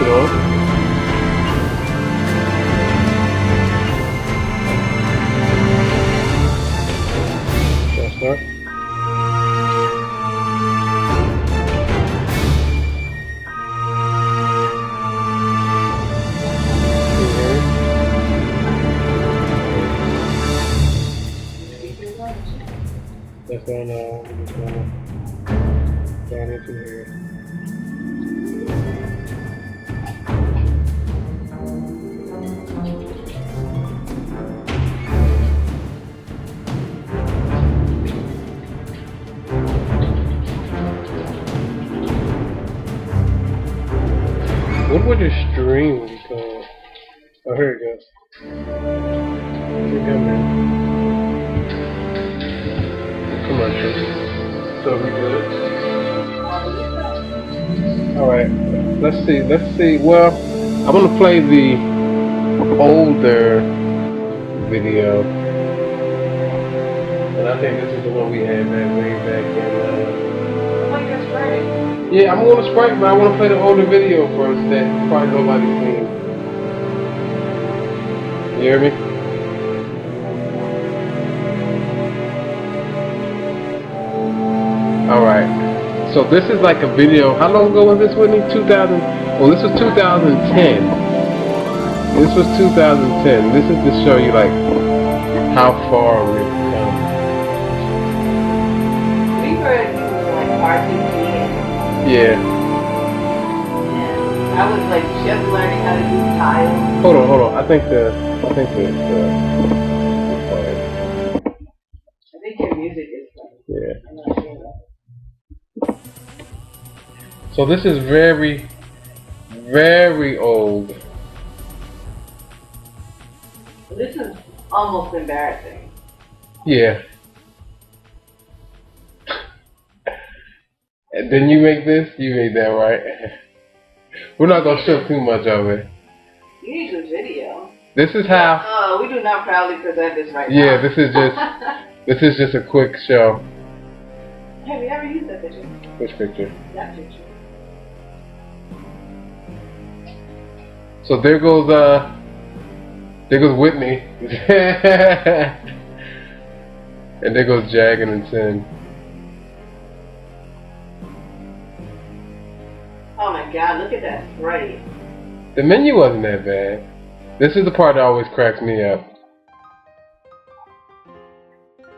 it on. Shall I start? That's on, we're just gonna down into here. What would your stream be called? Oh, here it goes. Here it comes in. Commercial. So we good? Alright, let's see. Well, I'm gonna play the older video. And I think this is the one we had way back in, like you're Spriting. yeah, I'm gonna Sprite, but I wanna play the older video first that probably nobody's seen. You hear me? Alright, so this is like a video. How long ago was this, Whitney? 2000. Well, this was 2010. This was 2010. This is to show you like how far we've come. We were using like RPG. Yeah. And I was like just learning how to do tiles. Hold on. I think the I think your music is funny. yeah. I'm not sure about So this is very, very old. This is almost embarrassing. Yeah. And then you make this? You made that, right? We're not gonna show too much of it. You need a video. This is how. Oh, we do not proudly present this right now. Yeah, this is just a quick show. Have you ever used that picture? Which picture? That picture. So there goes Whitney. And there goes Jaggin and Sin. Oh my god, look at that sprite. The menu wasn't that bad. This is the part that always cracks me up.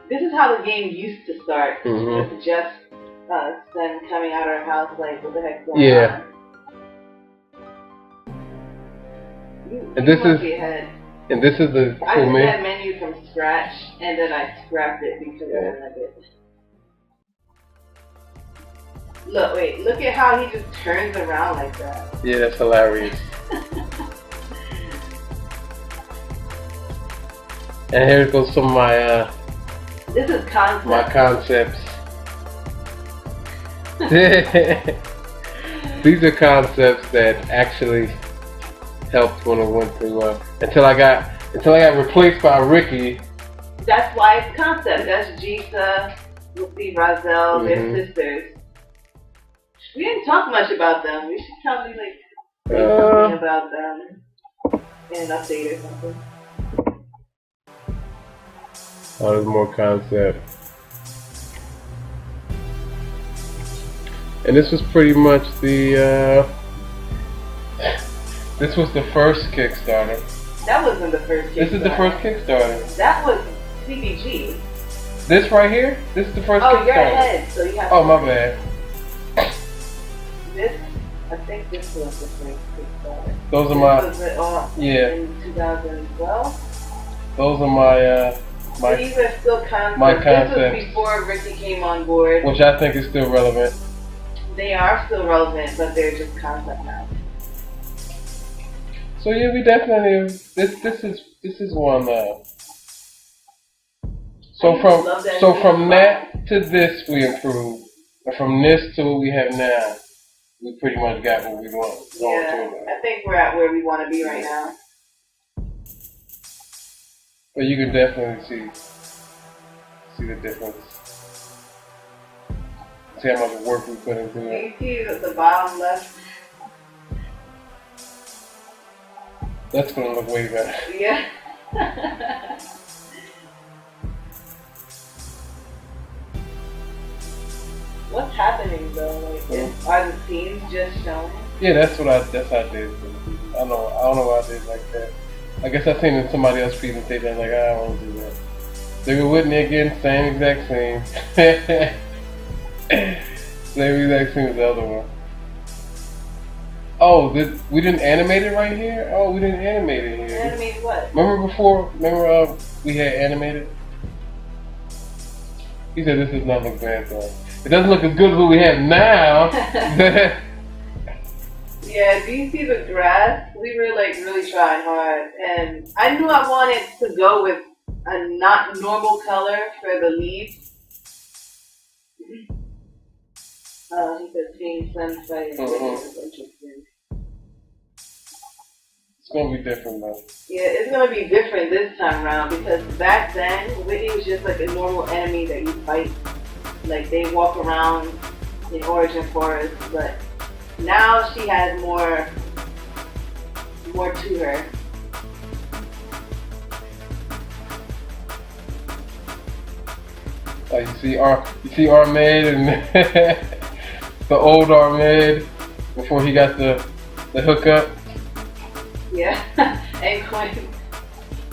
This is how the game used to start. Mhm. With just us then coming out of our house like, what the heck's going Yeah. on? And this is ahead. And this is the I cool did man. that menu from scratch, and then I scrapped it because I didn't like it. Look at how he just turns around like that. Yeah, that's hilarious. And here goes some of my This is concept. my concepts. These are concepts that actually helped when I went to until I got replaced by Ricky. That's why it's concept. That's Jisa, Lucy, Razel, their sisters. We didn't talk much about them. We should probably like say something about them in an update or something. Oh, there's more concept. And this was pretty much the this was the first Kickstarter. That wasn't the first Kickstarter. This is the first Kickstarter. That was CBG. This right here? This is the first Oh, Kickstarter. you're ahead, so you have Oh, to my bad. This, I think this was the first Kickstarter. Those are my, Was yeah. in 2012. Those are my, These are still concepts. my This concepts. was before Ricky came on board. Which I think is still relevant. They are still relevant, but they're just concept now. So yeah, we definitely, this is one, so from that to this we improved. And from this to what we have now, we pretty much got what we want. Yeah, I think we're at where we want to be right now. But you can definitely see the difference. See how much work we put into it. You see at the bottom left? That's gonna look way better. Yeah. What's happening though? Like, are the scenes just showing? Yeah, that's how I did. I don't know why I did like that. I guess I seen it in somebody else's presentation. Like, I don't want to do that. They were Whitney again, same exact scene. Same exact scene as the other one. Oh, we didn't animate it right here? Oh, we didn't animate it here. Animate what? Remember before? We had animated? He said this does not look bad though. It doesn't look as good as what we have now. Yeah, do you see the grass? We were like really trying hard, and I knew I wanted to go with a not normal color for the leaves. He said seeing Slim fight is interesting. It's gonna be different though. Yeah, it's gonna be different this time around because back then Whitney was just like a normal enemy that you fight. Like they walk around in Origin Forest, but now she has more to her. You see Ahmed and the old Ahmed before he got the hookup. Yeah, and Quinn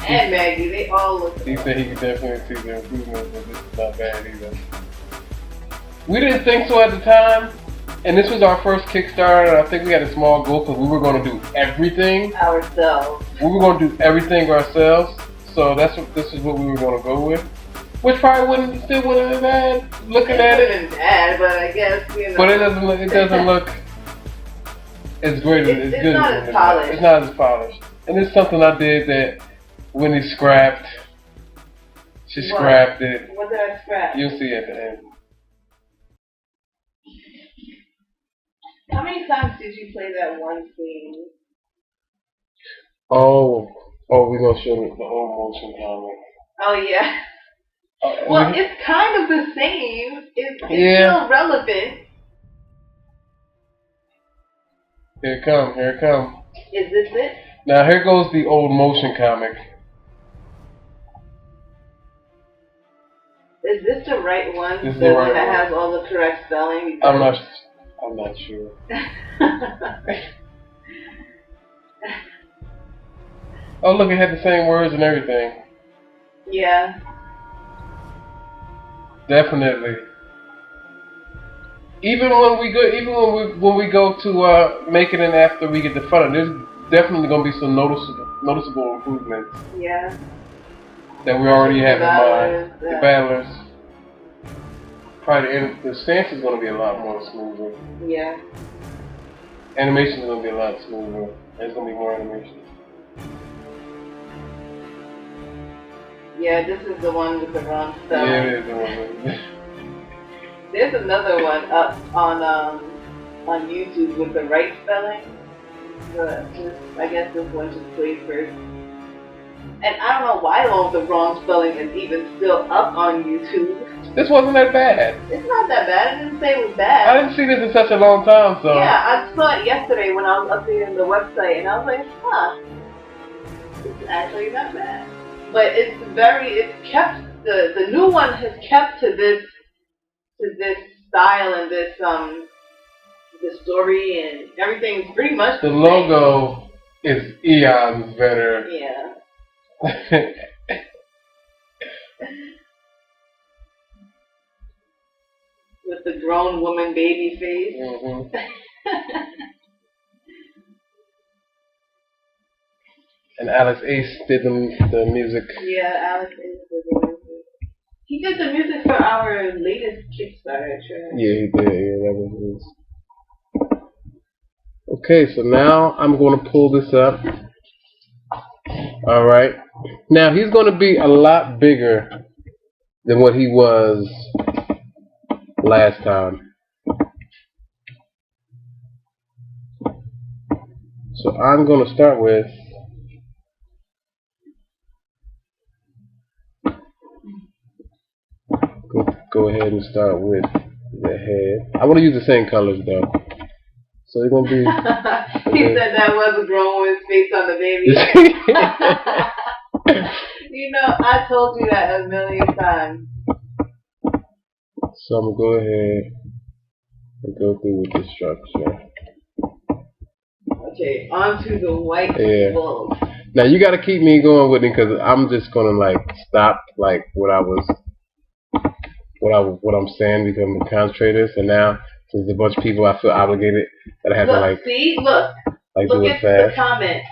and Maggie, they all look. He said he could definitely see the improvement, but this is not bad either. We didn't think so at the time, and this was our first Kickstarter, and I think we had a small goal because we were going to do everything ourselves. We were going to do everything ourselves, so this is what we were going to go with. Which probably still wouldn't have been bad looking at it. It wouldn't bad, but I guess, you know. But it doesn't look as great as it's not as polished. It's not as polished. And it's something I did that Winnie scrapped. She scrapped it. What did I scrap? You'll see at the end. How many times did you play that one scene? Oh, we're gonna show the whole motion comic. Oh yeah. Well, it's kind of the same. It's still relevant. Here it come. Is this it? Now here goes the old motion comic. Is this the right one? This is the right one that one. has all the correct spelling? I'm not sure. Oh look, it had the same words and everything. Yeah. Definitely. Even when we go to make it in after we get the fun, there's definitely gonna be some noticeable improvements. Yeah. That we already have in mind. The battlers. Probably the stance is gonna be a lot more smoother. Yeah. Animation is gonna be a lot smoother. There's gonna be more animation. Yeah, this is the one with the wrong spelling. Yeah, it is the one. There's another one up on YouTube with the right spelling. But I guess this one just played first. And I don't know why the one with the wrong spelling is even still up on YouTube. This wasn't that bad. It's not that bad. I didn't say it was bad. I didn't see this in such a long time, so. Yeah, I saw it yesterday when I was updating the website, and I was like, huh, it's actually not bad. But it's kept, the new one has kept to this style and this story and everything's pretty much the logo is eons better. Yeah. With the grown woman baby face. Mm-hmm. And Alex Ace did the music. Yeah, Alex Ace did the music. He did the music for our latest Kickstarter, sure. Yeah, he did. Yeah, that was his. Okay, so now I'm going to pull this up. Alright. Now, he's going to be a lot bigger than what he was last time. So I'm going to start with go ahead and start with the head. I want to use the same colors though. So it's going to be He said that was a grown woman's face on the baby. You know, I told you that a million times. So I'm gonna go ahead and go through with the structure. Okay, on to the white wolf. Now you gotta keep me going with it because I'm just gonna like stop like what I'm saying because I'm concentrating this, and now since there's a bunch of people, I feel obligated that I have to like look do it at fast. the comment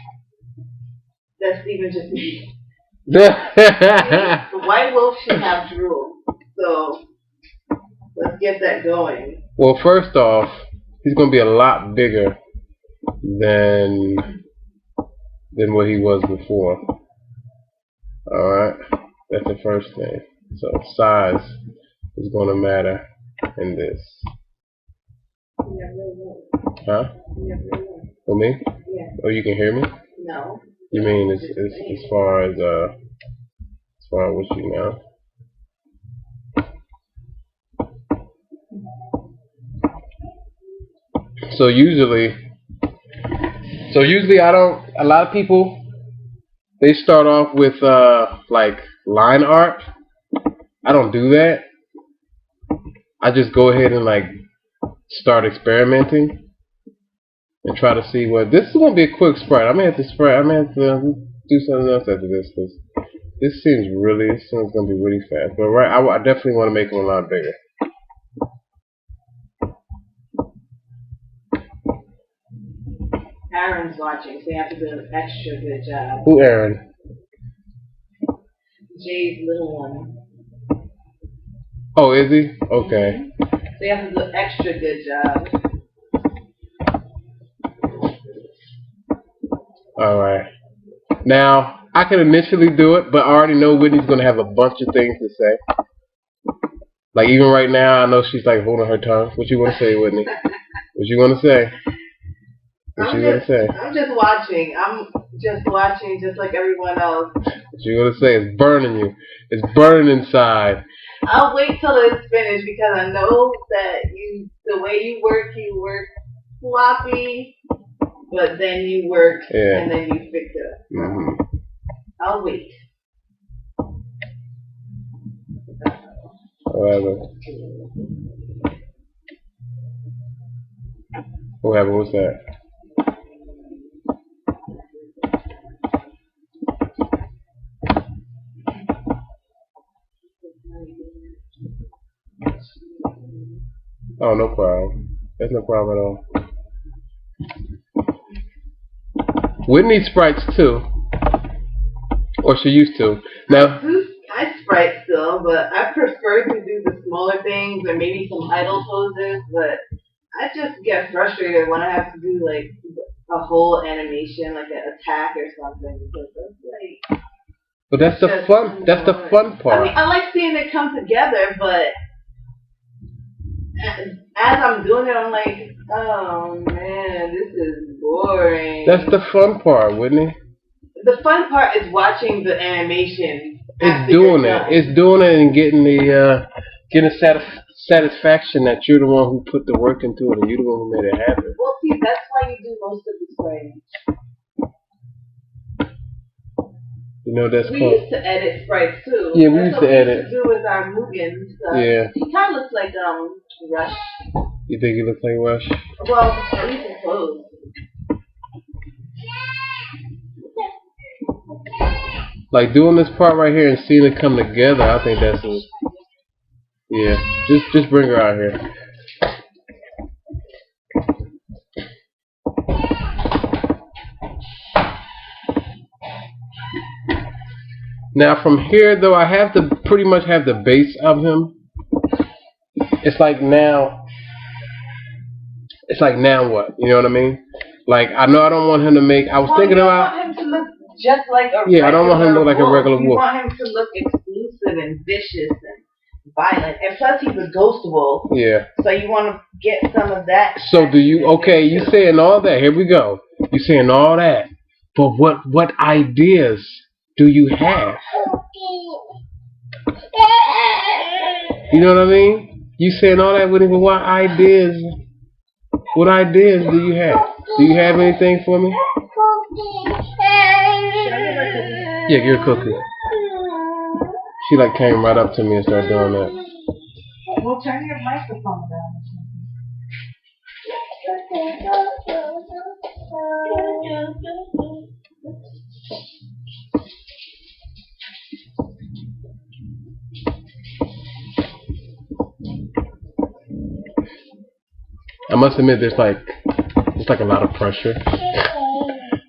that Steven just made. The white wolf should have drool, so let's get that going. Well, first off, he's gonna be a lot bigger than what he was before. Alright, that's the first thing. So size is gonna matter in this. Huh? For me? Yeah. Oh, you can hear me? No. You mean as far as what you know? So usually I don't. A lot of people they start off with like line art. I don't do that. I just go ahead and like start experimenting and try to see what. This is gonna be a quick sprite. I'm gonna have to sprite. I'm gonna have to do something else after this because this seems gonna be really fast. But right, I definitely want to make them a lot bigger. Aaron's watching, so you have to do an extra good job. Who, Aaron? Jay's little one. Oh, is he? Okay. So you have to do an extra good job. Alright. Now, I can initially do it, but I already know Whitney's going to have a bunch of things to say. Like, even right now, I know she's like holding her tongue. What you want to say, Whitney? What you want to say? I'm just watching. I'm just watching just like everyone else. What you want to say? It's burning you. It's burning inside. I'll wait till it's finished because I know that the way you work sloppy, but then you work and then you fix it up. Mm-hmm. I'll wait. What happened? What's that? Oh, no problem. That's no problem at all. Whitney sprites too. Or she used to. Now, I sprite still, but I prefer to do the smaller things or maybe some idle poses, but I just get frustrated when I have to do like a whole animation, like an attack or something, because that's like... But that's the fun. That's the fun part. I mean, I like seeing it come together, but as I'm doing it, I'm like, oh man, this is boring. That's the fun part, Whitney. The fun part is watching the animation. It's doing it. It's doing it and getting the satisfaction that you're the one who put the work into it and you're the one who made it happen. Well, see, that's why you do most of the spraying. You know that's we called. We used to edit sprites too. Yeah, we used to edit. What we used to do with our Mugen stuff. Yeah. He kind of looks like Rush. You think he looks like Rush? Well, at least in clothes. Like doing this part right here and seeing it come together, I think that's a, yeah. Just bring her out here. Now from here though, I have to pretty much have the base of him. It's like now what? You know what I mean? Like I know I don't want him to make. I was thinking about. Want him to look just like a I don't want him to look like a regular wolf. You want him to look exclusive and vicious and violent, and plus he's a ghost wolf. Yeah. So you want to get some of that. So do you? Okay, you saying all that? Here we go. You saying all that, but what ideas do you have? You know what I mean? You saying all that with him, but what ideas? What ideas do you have? Do you have anything for me? Yeah, give her a cookie. She like came right up to me and started doing that. Well, turn your microphone down. I must admit, there's like a lot of pressure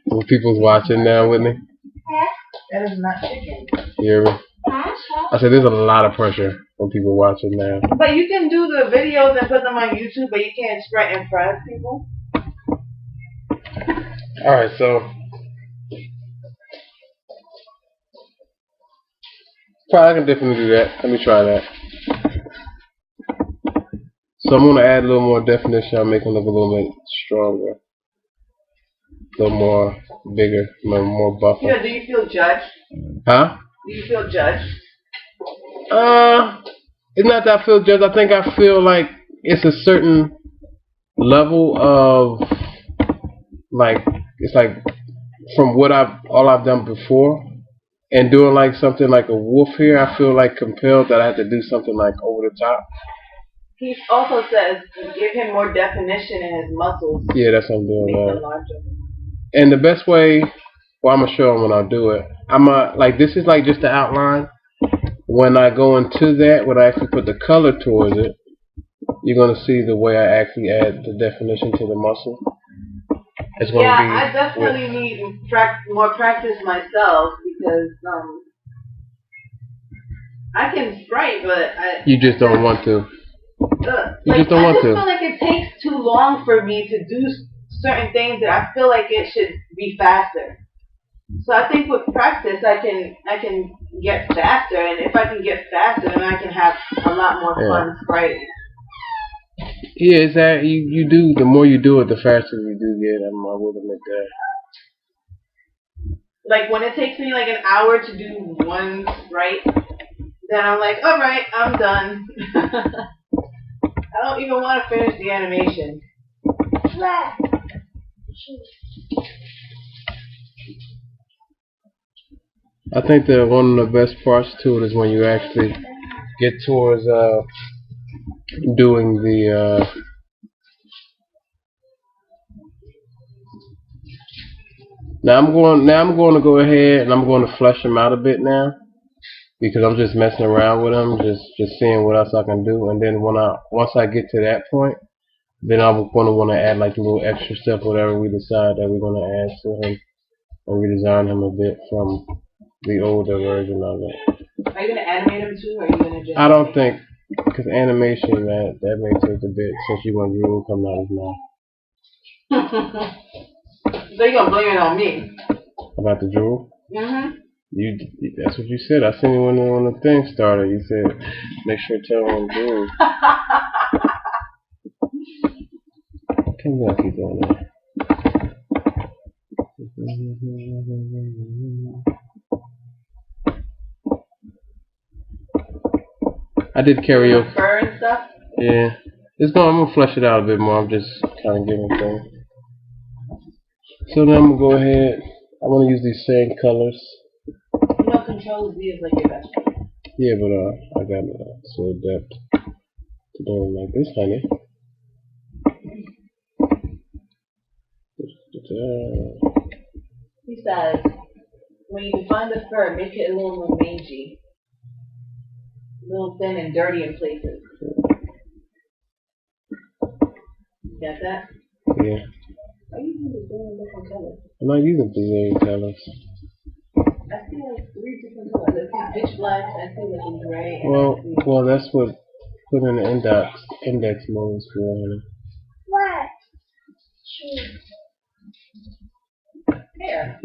when people's watching now with me. That is not chicken. You hear me? I said there's a lot of pressure when people watching now. But you can do the videos and put them on YouTube, but you can't sprite and press people. Alright, so I can definitely do that. Let me try that. So I'm gonna add a little more definition. I'll make them look a little bit stronger, a little more bigger, more buffer. Yeah, do you feel judged? Huh? Do you feel judged? It's not that I feel judged. I think I feel like it's a certain level of like, it's like from what all I've done before, and doing like something like a wolf here, I feel like compelled that I have to do something like over the top. He also says give him more definition in his muscles. Yeah, that's what I'm doing Make now. them larger. And the best way, well, I'm gonna show them when I do it. Like this is like just the outline. When I go into that, when I actually put the color towards it, you're gonna see the way I actually add the definition to the muscle. It's gonna be. I definitely need more practice myself because I can sprite, but you just don't want to. You just don't want to. I just feel like it takes too long for me to do certain things that I feel like it should be faster. So I think with practice I can get faster, and if I can get faster, then I can have a lot more fun spriting. Yeah, it's that you do. The more you do it, the faster you do get. I will admit that. Like when it takes me like an hour to do one sprite, then I'm like, all right, I'm done. I don't even want to finish the animation. I think that one of the best parts to it is when you actually get towards doing the now I'm going to go ahead and I'm going to flesh them out a bit now, because I'm just messing around with them, just seeing what else I can do. And then once I get to that point, then I'm going to want to add like a little extra stuff, whatever we decide that we're going to add to him, and redesign him a bit from the older version of it. Are you going to animate him too, or are you going to just... I don't think, because animation, that may take a bit, since you want drool coming out of his mouth. So you're going to blame it on me? About the drool? Mm-hmm. That's what you said. I seen you when the thing started. You said, make sure to tell him drool. Can't be keep doing that. I did karaoke. Fur and stuff? Yeah. I'm gonna flesh it out a bit more. I'm just kind of giving things. So now I'm gonna go ahead. I want to use these same colors. You know, Control Z is like your best friend. Yeah, but I got so adept to doing like this, honey. He says, when you define the fur, make it a little more mangy. A little thin and dirty in places. You got that? Yeah. Why are you using different colors? I'm not using the colors. I see like 3 different colors. I see pitch black, I see like a gray. Well, that's what put in the index mode is for, honey. What? Here.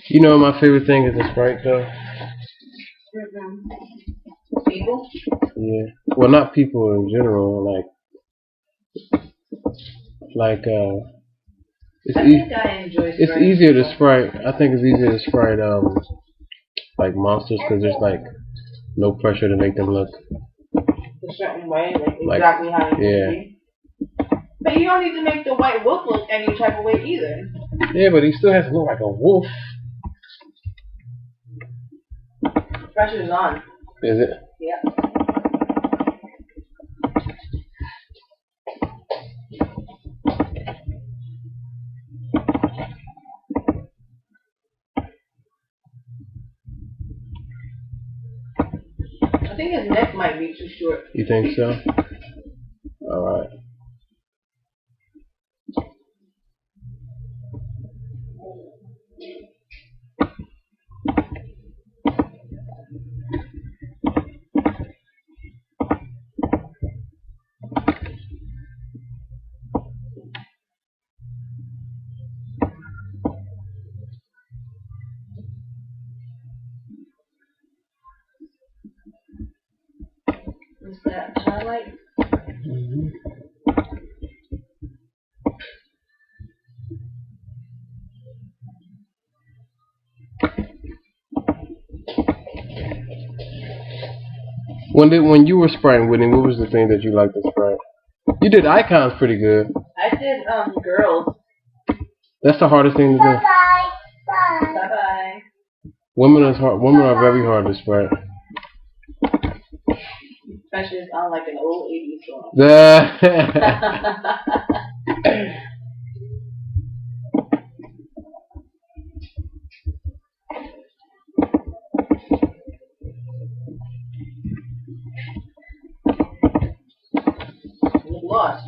You know my favorite thing is the sprite though? People? Yeah. Well, not people in general, it's easier to sprite. I think it's easier to sprite like monsters because there's like no pressure to make them look a certain way, like exactly how you yeah. be. But you don't need to make the white wolf look any type of way either. Yeah, but he still has to look like a wolf. Pressure's on. Is it? Yeah. I think his neck might be too short. You think so? Alright. What's that? Highlight? Mm-hmm. When you were spraying, Whitney, what was the thing that you liked to spray? You did icons pretty good. I did girls. That's the hardest thing to do. Bye bye. Bye bye. Women are very hard to spray. Especially it sounds like an old 80s song. Lost.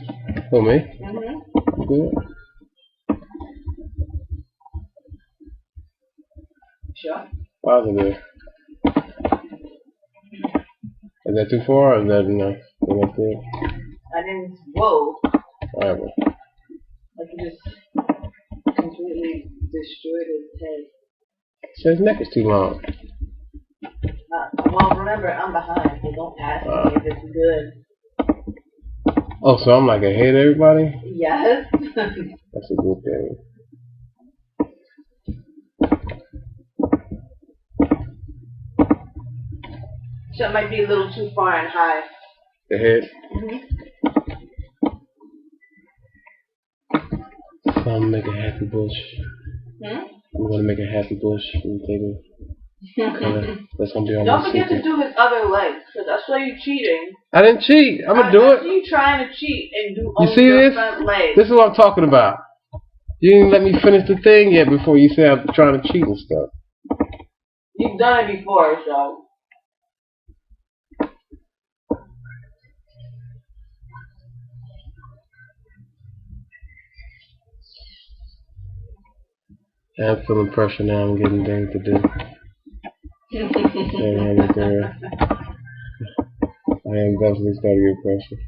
For me? Mm-hmm. Good. Sure. Positive. Is that too far or is that enough? Is that good? I didn't. Whoa. Alright, well. Like you just completely destroyed his head. So his neck is too long. Well, remember, I'm behind, so don't ask me if it's good. Oh, so I'm like ahead of everybody? Yes. That's a good thing. So it might be a little too far and high. The head? So I'm gonna make a happy bush. I'm gonna make a happy bush and take it. That's gonna be on Don't my forget secret. to do his other leg, because that's why you're cheating. I didn't cheat. I'm gonna do I it. see you trying to cheat and do You only see your this? front leg. This is what I'm talking about. You didn't let me finish the thing yet before you say I'm trying to cheat and stuff. You've done it before, so. I'm feeling pressure now. I'm getting things to do. I am definitely starting to get pressure.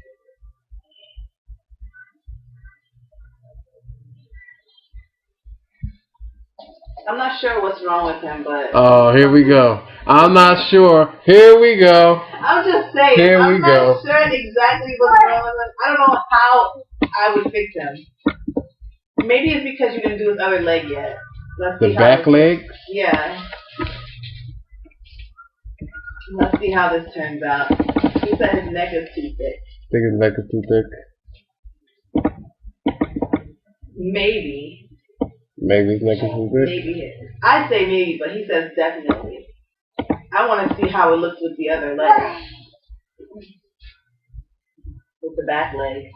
I'm not sure what's wrong with him, but. Oh, here we go. I'm not sure. Here we go. I'm just saying. Here we I'm go. not sure exactly what's wrong with him. I don't know how I would fix him. Maybe it's because you didn't do his other leg yet. Let's see The back leg? Yeah. Let's see how this turns out. He said his neck is too thick. Think his neck is too thick? Maybe. Maybe his neck is too thick? Maybe. I'd say maybe, but he says definitely. I want to see how it looks with the other leg. With the back leg.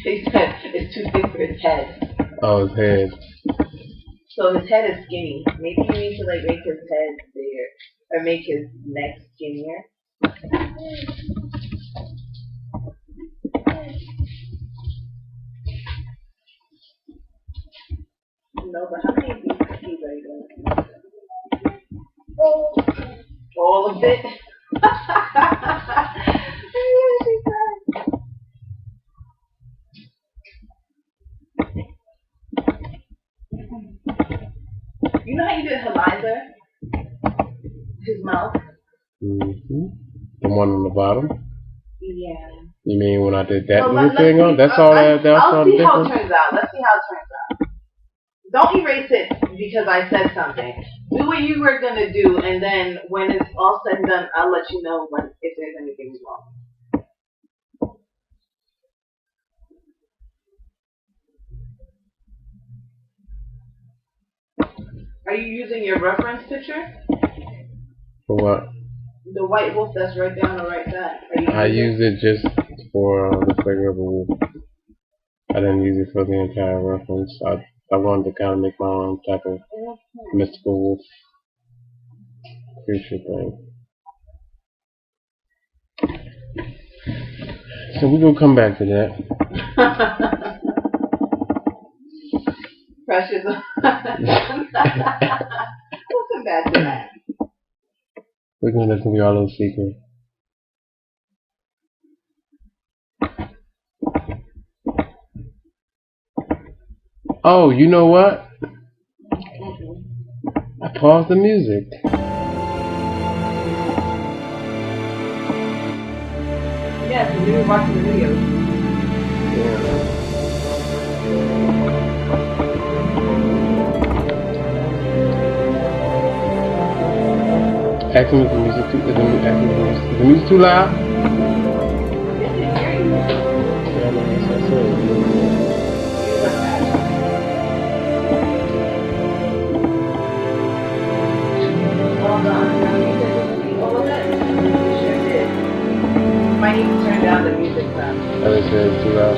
He said it's too thick for his head. Oh, his head. So his head is skinny. Maybe you need to like make his head bigger. Or make his neck skinnier. No, but how many of these cookies are you going to eat? All of it? You know how you did Eliza? His mouth? Mm-hmm. The one on the bottom? Yeah. You mean when I did that Well, little thing on? That's all that. That's all I'll the see how it difference. turns out. Let's see how it turns out. don't erase it because I said something. Do what you were gonna do, and then when it's all said and done, I'll let you know if there's anything wrong. Are you using your reference picture? For what? The white wolf that's right down the right side. I use it just for the figure of a wolf. I didn't use it for the entire reference. I wanted to kind of make my own type of mystical wolf creature thing. So we're going to come back to that. Precious. We'll come back to that. We're going to let them be our little secret. Oh, you know what? I paused the music. Yeah, so we were watching the video. Yeah. Ask him if the music too, is the music too loud? Yes, it's very good. Yeah, no, that's what I said. Hold on. Now you said to see all of that? You sure did. You might need to turn down the music some. I just said it's too loud.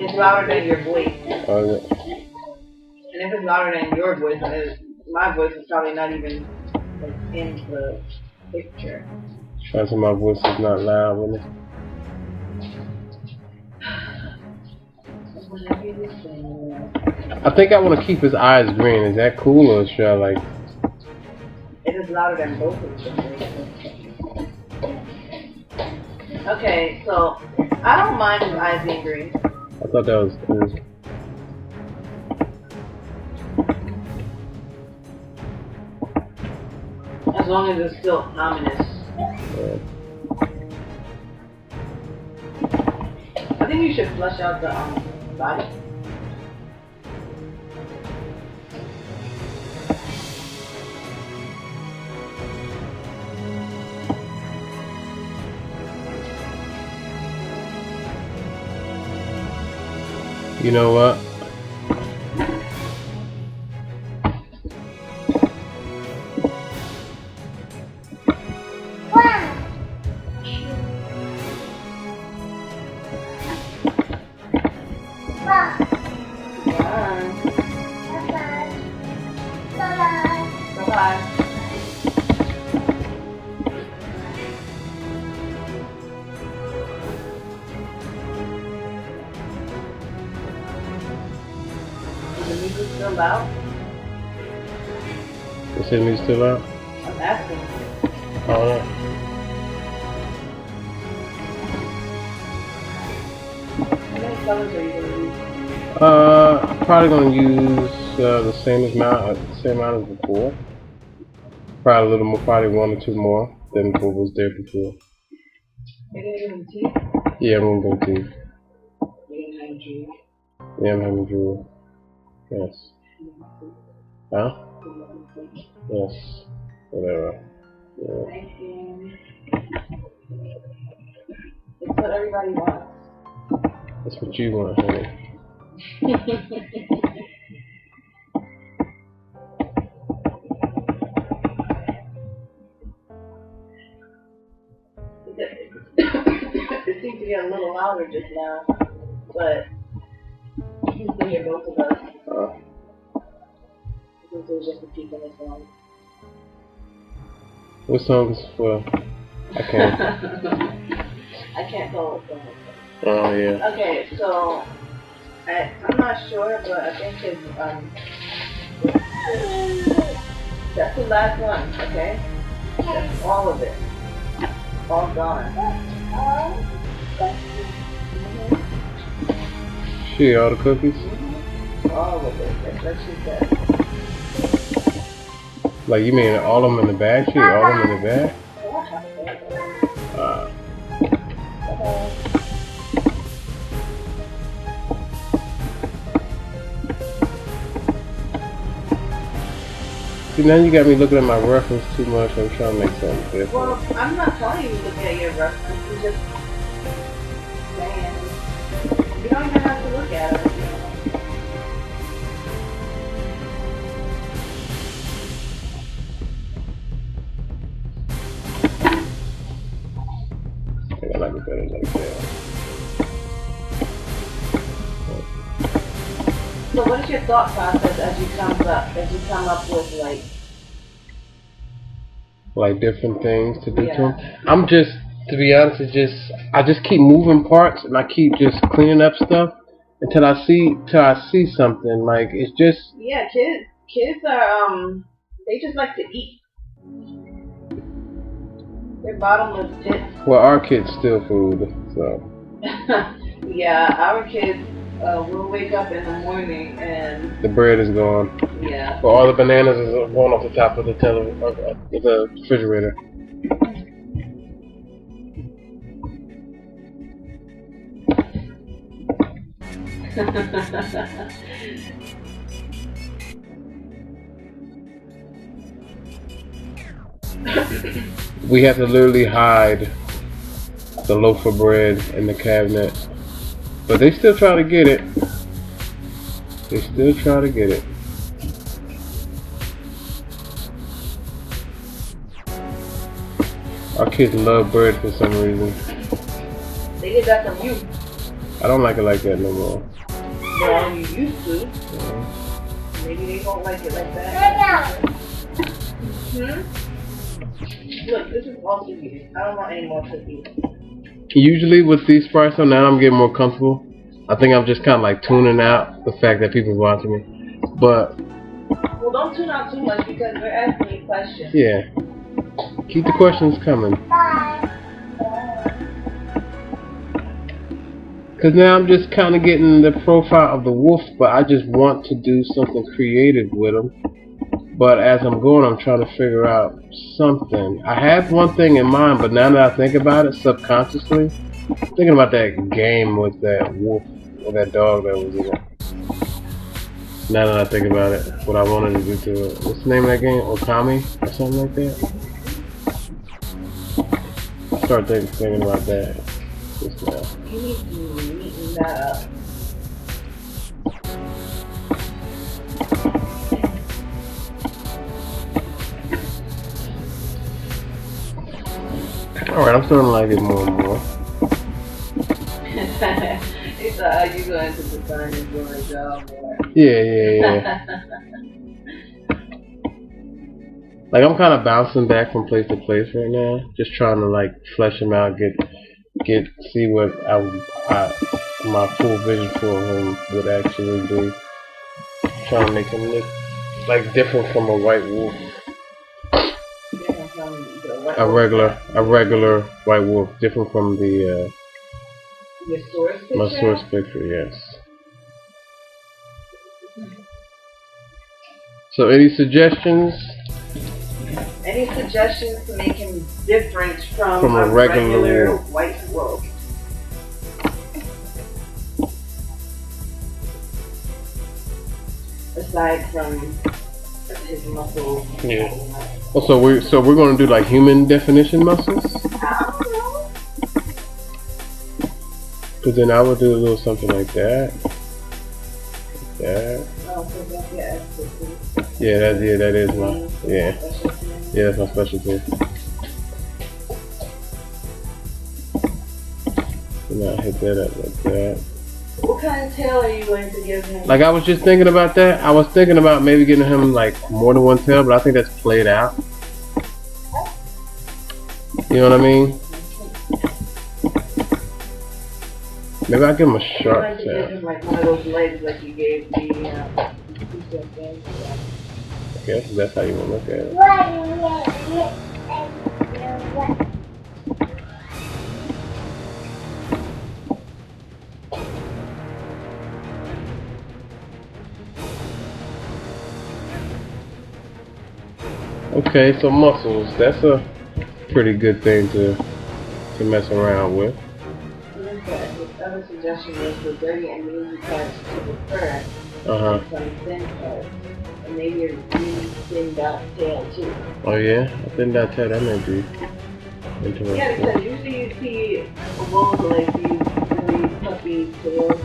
It's louder than your voice. Oh, yeah. And if it's louder than your voice, then my voice is probably not even like, in the picture. Try to say my voice is not loud, really. I think I want to keep his eyes green. Is that cool, or should I like? It is louder than both of them. Okay, so I don't mind his eyes being green. I thought that was cool. As long as it's still ominous. Yeah. I think you should flush out the body. You know what? Bye-bye. Is the music still loud? Is the music still loud? I'm asking. Oh no. How many colors are you going to use? I'm probably gonna use the same amount as before. Probably a little more, probably one or two more than what was there before. You're going to give him teeth? Yeah, I'm gonna go teeth. You're going to have jewelry? Yeah, I'm having jewelry. Yes. Huh? Yes. Whatever. Yeah. Thank you. It's what everybody wants. That's what you want, honey. It seemed to get a little louder just now, but you can hear both of us. I think it was just a peak in the song. What song is for? I can't. I can't tell what song it's Oh yeah. Okay, so I'm not sure, but I think it's that's the last one. Okay, that's all of it, all gone. She all the cookies? All of it. That's what she said. Like you mean all of them in the bag? She ate all of them in the bag? See, now you got me looking at my reference too much. I'm trying to make something different. Well, I'm not telling you to look at your reference. I'm just saying. You don't even have to look at it. I think I like it better like that. So what is your thought process as you come up with like different things to do to Yeah. them? I'm just, to be honest, I just keep moving parts and I keep just cleaning up stuff until I see something. Like it's just Yeah, kids are they just like to eat. They're bottomless pits. well, our kids steal food, so Yeah, our kids will wake up in the morning and the bread is gone. yeah. Well, all the bananas is going off the top of the the refrigerator. We have to literally hide the loaf of bread in the cabinet, but they still try to get it. They still try to get it. Our kids love bread for some reason. They get that from you. I don't like it like that no more. Well, you used to. Maybe they won't like it like that. Look, this is all cookies. I don't want any more cookies. Usually with these Sprites on now, I'm getting more comfortable. I think I'm just kind of like tuning out the fact that people's watching me. But well, don't tune out too much because we're asking you questions. yeah, keep the questions coming. Cause now I'm just kind of getting the profile of the wolf, but I just want to do something creative with him. But as I'm going, I'm trying to figure out something. I had one thing in mind, but now that I think about it subconsciously, I'm thinking about that game with that wolf or that dog that was in it. Now that I think about it, what I wanted to do to it. What's the name of that game? Okami or something like that? I start thinking about that just now. You need to neaten that up. Alright, I'm starting to like it more and more. It's how you going to design and do a job more. Yeah. Like I'm kind of bouncing back from place to place right now, just trying to like flesh him out, see what my full vision for him would actually be. Trying to make him look like different from a white wolf. A regular white wolf, different from the your source picture? My source picture, yes. So any suggestions? Any suggestions to make him different from a regular wolf. White wolf? Aside from his muscles. Yeah. Oh, so we're gonna do like human definition muscles? I don't know. Cause then I would do a little something like that. Like that. Oh, so that's your expertise. Yeah, that is my that's my specialty. And I hit that up like that. What kind of tail are you going to give him? Like I was just thinking about that. I was thinking about maybe getting him like more than one tail, but I think that's played out. You know what I mean? Maybe I'll give him a sharp tail. Give him like one of those legs like you gave me. Okay, so that's how you want to look at it. Okay, so muscles, that's a pretty good thing to mess around with. His other suggestion was the dirty and meaty parts to the fur. Uh-huh. Some thin parts. And maybe a really thin dot tail too. Oh yeah, I think that may be interesting. Yeah, because usually you see wolves with like these really puffy tails.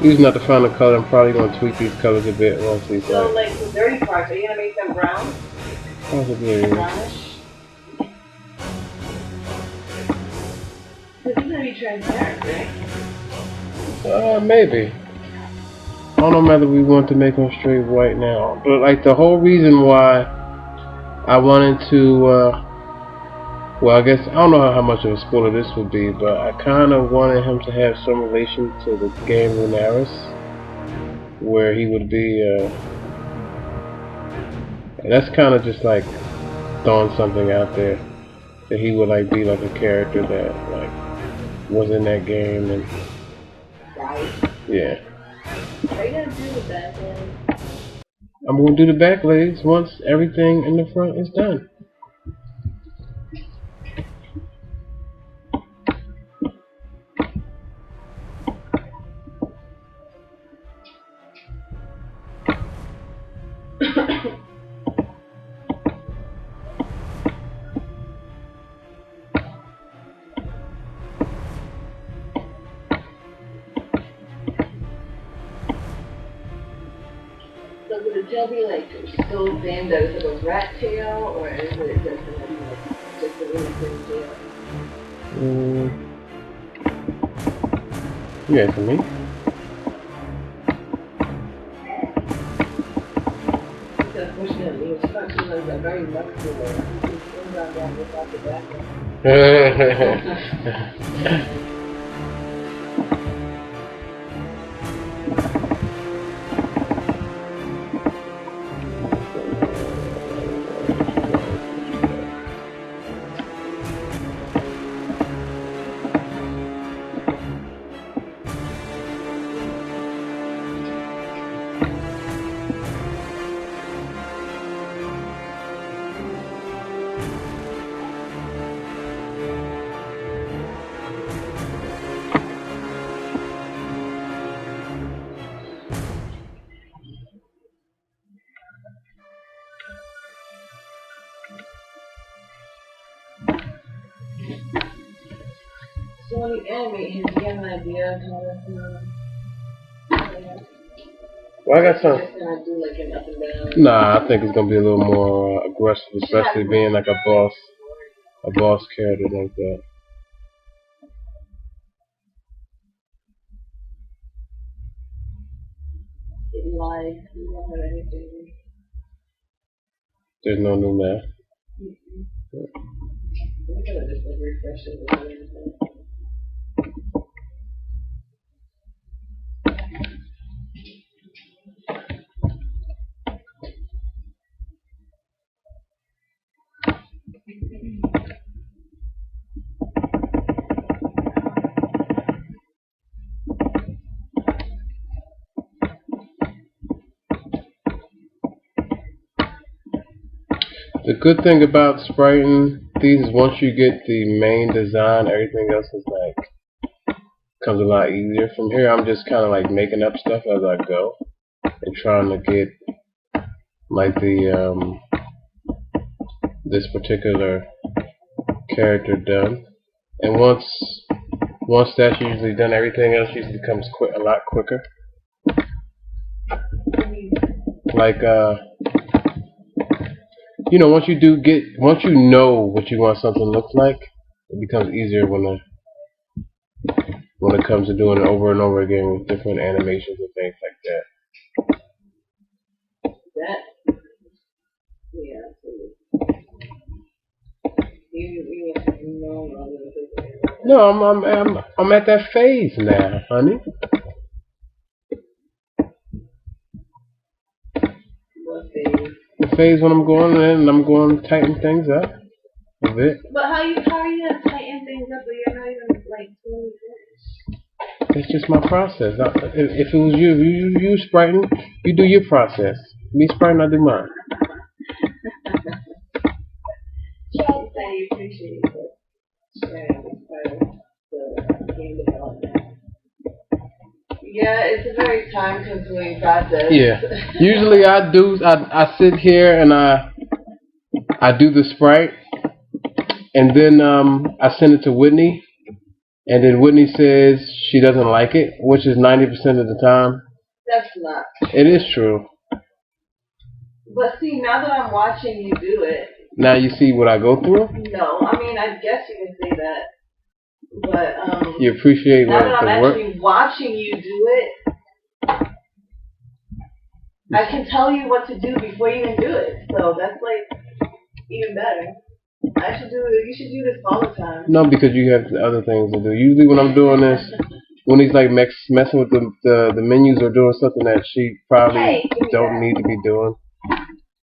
Using not to find a color, I'm probably gonna tweak these colors a bit once these So like the dirty parts, are you gonna make them brown? Possibly. Brownish? Because it's gonna be transparent, right? Maybe. I don't know whether we want to make them straight white now, but like the whole reason why I wanted to, well, I guess I don't know how much of a spoiler this would be, but I kind of wanted him to have some relation to the game Lunaris, where he would be. That's kind of just like throwing something out there that he would like be like a character that like was in that game and. Right. Yeah. Are you gonna do the back legs? I'm gonna do the back legs once everything in the front is done. So would the tail be like so thin that it's like a rat tail, or is it just gonna be like just a really thin tail? Yeah, for me. Because unfortunately, it's not too much, like very muscular. It's things on that without the background. So when you animate him, do you have an idea of how that's gonna? Well, I got some. Just gonna do like an up and down. Nah, I think it's gonna be a little more aggressive, especially being like a boss character like that. It lies. You don't have anything. There's no new map. I'm gonna just like refresh it with everything. The good thing about spriting these is once you get the main design, everything else is like comes a lot easier. From here, I'm just kind of like making up stuff as I go and trying to get like the this particular character done. And once that's usually done, everything else usually becomes a lot quicker. Like you know, once you know what you want something to look like, it becomes easier when it comes to doing it over and over again with different animations and things like that. Yeah. No, I'm at that phase now, honey. What phase? The phase when I'm going in and I'm going to tighten things up. I'm of it. But how are you gonna tighten things up when you're not even like totally finished? It's just my process. If it was you Spriting, you do your process. Me Spriting, I do mine. Charles said he appreciates it. Sharing this part of the game development. Yeah, it's a very time-consuming process. Yeah. Usually I sit here and I do the Sprite, and then I send it to Whitney, and then Whitney says she doesn't like it, which is 90% of the time. That's not. It is true. But see, now that I'm watching you do it. Now you see what I go through? No, I mean, I guess you can say that. But you appreciate now that I'm the work? actually watching you do it, I can tell you what to do before you even do it. So that's like even better. I should do it. You should do this all the time. No, because you have other things to do. Usually when I'm doing this, when he's like messing with the menus or doing something that she probably don't need to be doing,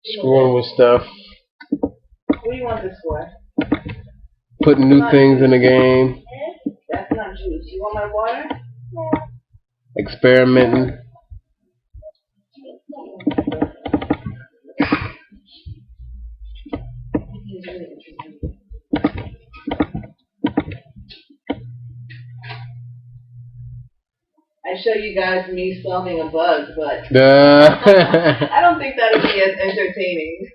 screwing with stuff. What do you want this for? Putting new things in the game. That's not juice. You want my water? Experimenting. I show you guys me solving a bug, but I don't think that would be as entertaining.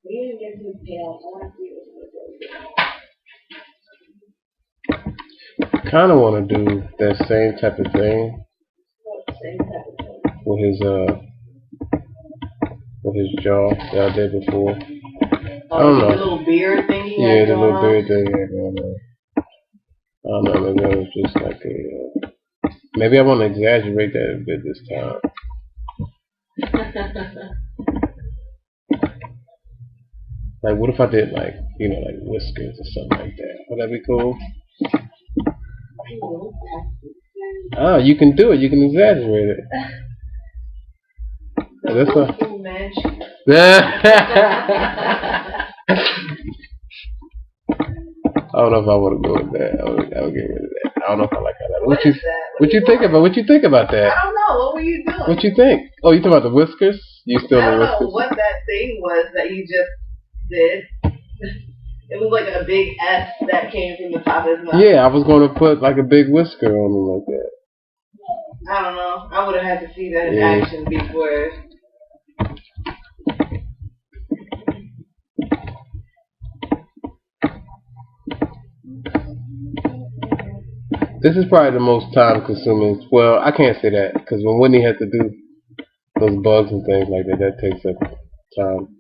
We didn't get to tail. I want to see I kind of want to do that same type of thing. Same type of thing. With his jaw that I did before. Oh, I don't know. The little beard thing he Yeah, had the going little on? beard thing he had going on. I don't know, maybe that was just like maybe I want to exaggerate that a bit this time. Like, what if I did like whiskers or something like that? Would that be cool? Oh, you can do it. You can exaggerate it. That's what. I don't know if I want to go with that. I would get rid of that. I don't know if I like that. What you think about? What you think about that? I don't know. What were you doing? What you think? Oh, you talking about the whiskers? You still I the don't whiskers? know what that thing was that you just did. It was like a big S that came from the top of his mouth. Yeah, I was going to put like a big whisker on him like that. I don't know. I would have had to see that in action before. This is probably the most time consuming. Well, I can't say that because when Whitney has to do those bugs and things like that, that takes up time.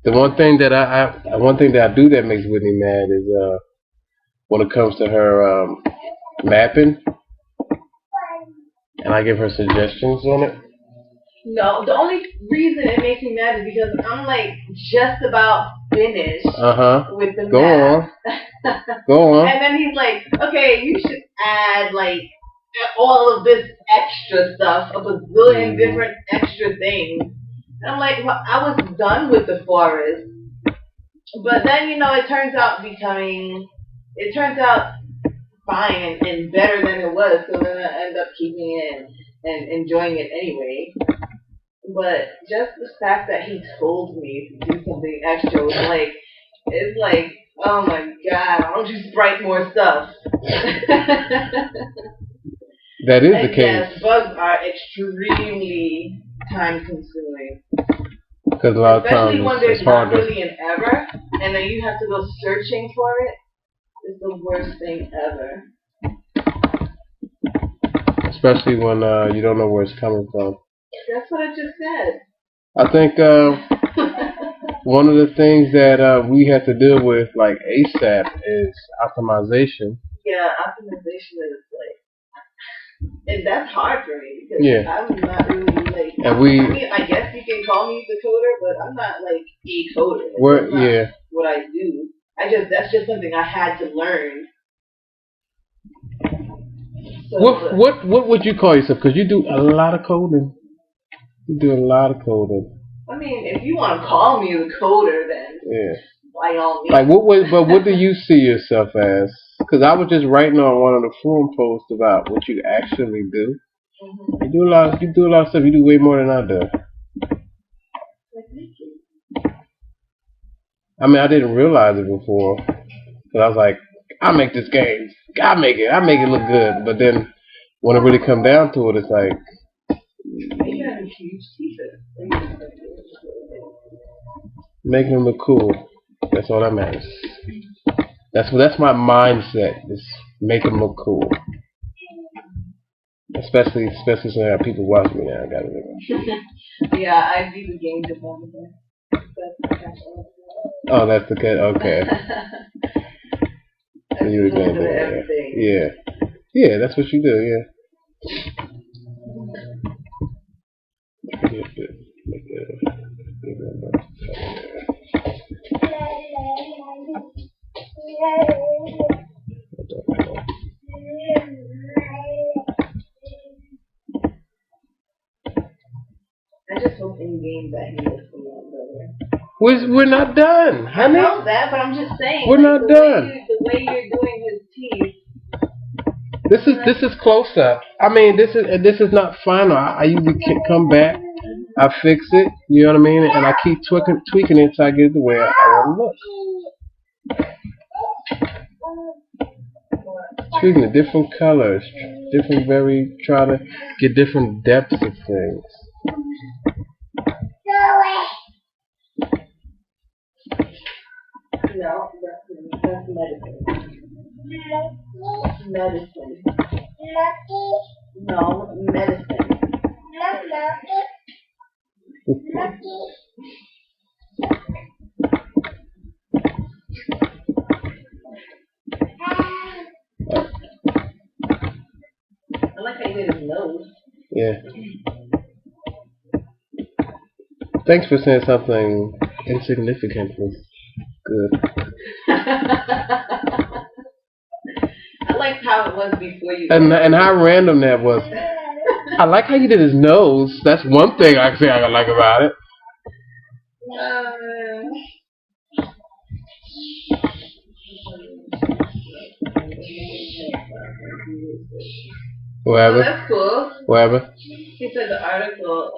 The one thing that I do that makes Whitney mad is when it comes to her mapping, and I give her suggestions on it. No, the only reason it makes me mad is because I'm like just about finished with the map. Go on. And then he's like, okay, you should add like all of this extra stuff, a bazillion different extra things. And I'm like, well, I was done with the forest. But then, it turns out fine and better than it was. So then I end up keeping it and enjoying it anyway. But just the fact that he told me to do something extra was like, it's like, oh my god, why don't you sprite more stuff? That is the case. Yes, bugs are extremely time consuming. Because a lot of times especially when there's it's not harder. really an error, and then you have to go searching for it. It's the worst thing ever. Especially when you don't know where it's coming from. That's what I just said. I think one of the things that we have to deal with like ASAP is optimization. Yeah, optimization is And that's hard for me because Yeah. I'm not really like. And I mean, I guess you can call me the coder, but I'm not like a coder. Like, that's not what I do. That's just something I had to learn. So, what would you call yourself? Because you do a lot of coding. You do a lot of coding. I mean, if you want to call me the coder, then by all means. Like what do you see yourself as? Because I was just writing on one of the forum posts about what you actually do. You do a lot. You do a lot of stuff. You do way more than I do. I mean, I didn't realize it before. But I was like, I make this game. I make it look good. But then when it really come down to it, it's like. You have a huge t-shirt. Making them look cool. That's all that matters. That's my mindset. Is make them look cool. Especially since I have people watching me now. I gotta do it. Yeah, I do the game development. Oh, that's the kid. Okay. So you were going to do everything. Yeah. Yeah, that's what you do. Yeah. I just hope in game that he looks a lot better. We're not done, honey. I know that, but I'm just saying. We're not done. The way you're doing his teeth. This is close up. I mean, this is not final. I usually come back, I fix it. You know what I mean? And I keep tweaking it until I get it the way I want to look. Tweaking the different colors, try to get different depths of things. No, that's medicine. Medicine. No, medicine. I like how you did his nose. Yeah. Thanks for saying something insignificant was good. I liked how it was before you. And how random that was. I like how you did his nose. That's one thing I can say I like about it. Whatever. Oh, that's cool. Whatever. He said the article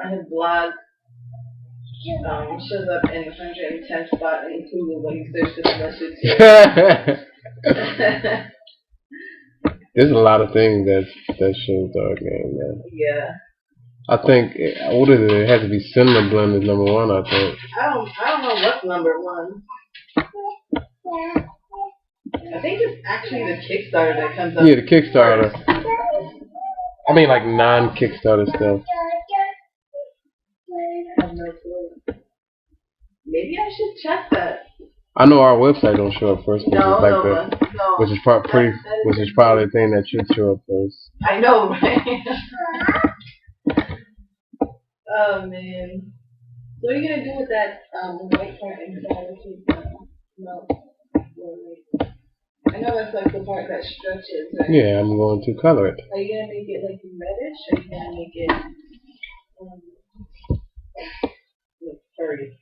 on his blog shows up in 110 spot in Google when you search this message. There's a lot of things that shows our game, man. Yeah. I think what is it? It has to be Cinema Blend is number one. I think. I don't know what's number one. I think it's actually the Kickstarter that comes up. Yeah, the Kickstarter. I mean, like non-Kickstarter stuff. I have no clue. Maybe I should check that. I know our website don't show up first, which is probably the thing that should show up first. I know, right? Oh man. So what are you gonna do with that white part inside the cake? No. I know that's like the part that stretches, right? Yeah, I'm going to color it. Are you gonna make it like reddish, or are you gonna make it like furry?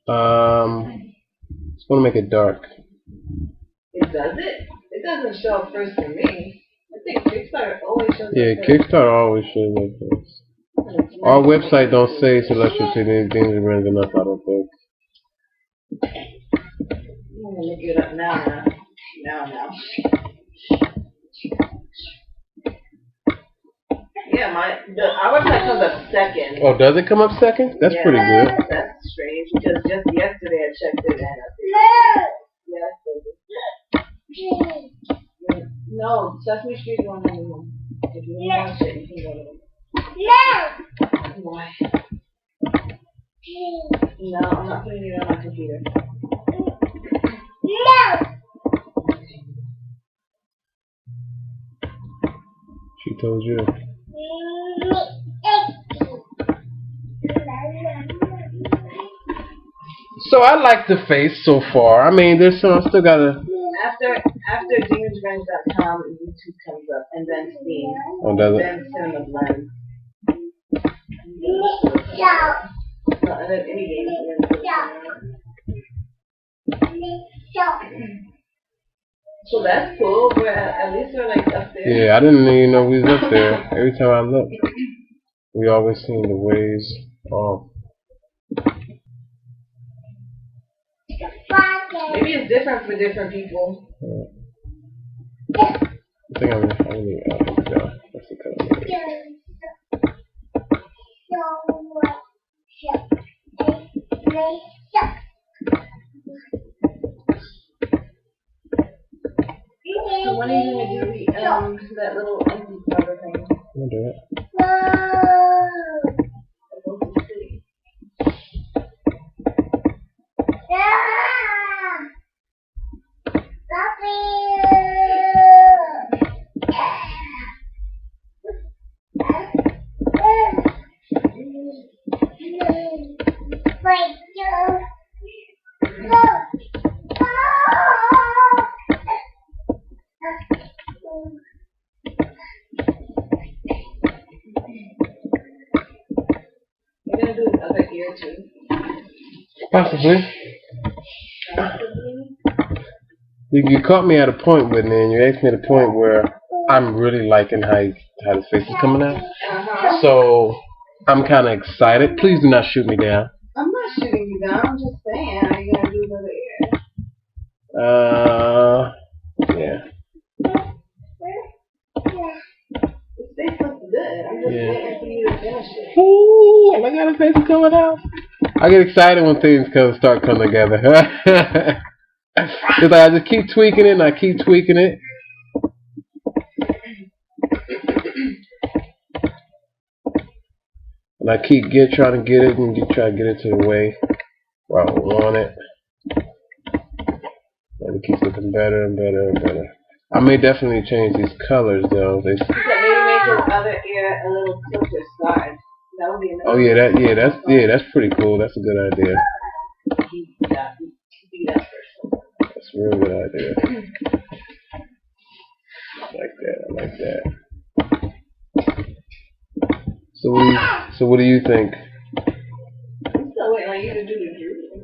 Just want to make it dark. It does it? It doesn't show up first for me. I think Kickstarter always shows up first. Yeah, Kickstarter always shows up first. Our website don't say so unless you see anything that runs enough, I don't think. I'm gonna look it up now. Yeah, our website comes up second. Oh, does it come up second? That's pretty good. That's strange because just yesterday I checked it and no, Sesame Street is on anymore. If you want to watch it, you can go to it. Why? No, I'm not putting it on my computer. told you. So I like the face so far. I mean, there's some. I still gotta. After demonsrevenge.com, YouTube comes up, and then Steam, Oh, does it? then Cinema Blend. And then any game. So that's cool. At least we're like up there. Yeah, I didn't even know we was up there. Every time I look, we always seem the ways off. Maybe it's different for different people. I think I'm yeah, that's the color. So when are you gonna do that little empty cover thing? I'll do it. You're gonna do the other ear too? Possibly. You caught me at a point, Whitney, and you asked me at a point where I'm really liking how the face is coming out. So I'm kind of excited. Please do not shoot me down. I'm not shooting you down. I'm just saying, are you gonna do another ear? Yeah. This face looks good. I'm just waiting for you to finish it. Ooh, look how the face is coming out. I get excited when things start coming together. It's like I just keep tweaking it and I keep tweaking it. And I keep trying to get it and try to get it to the way where I want it. And it keeps looking better and better and better. I may definitely change these colors though. Maybe make his other ear a little closer side. That would be another. Oh yeah, that's pretty cool. That's a good idea. That's a real good idea. I like that. So what do you think? I'm still waiting on you to do the drool.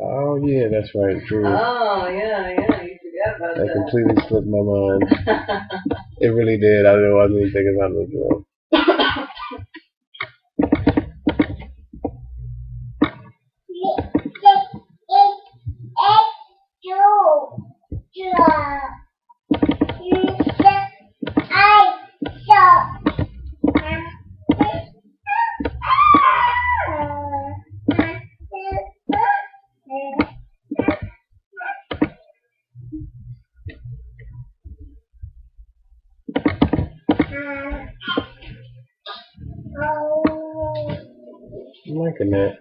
Oh yeah, that's right, drool. Oh yeah, you forgot about that. That completely slipped my mind. It really did. I wasn't even thinking about the drool. I'm liking that.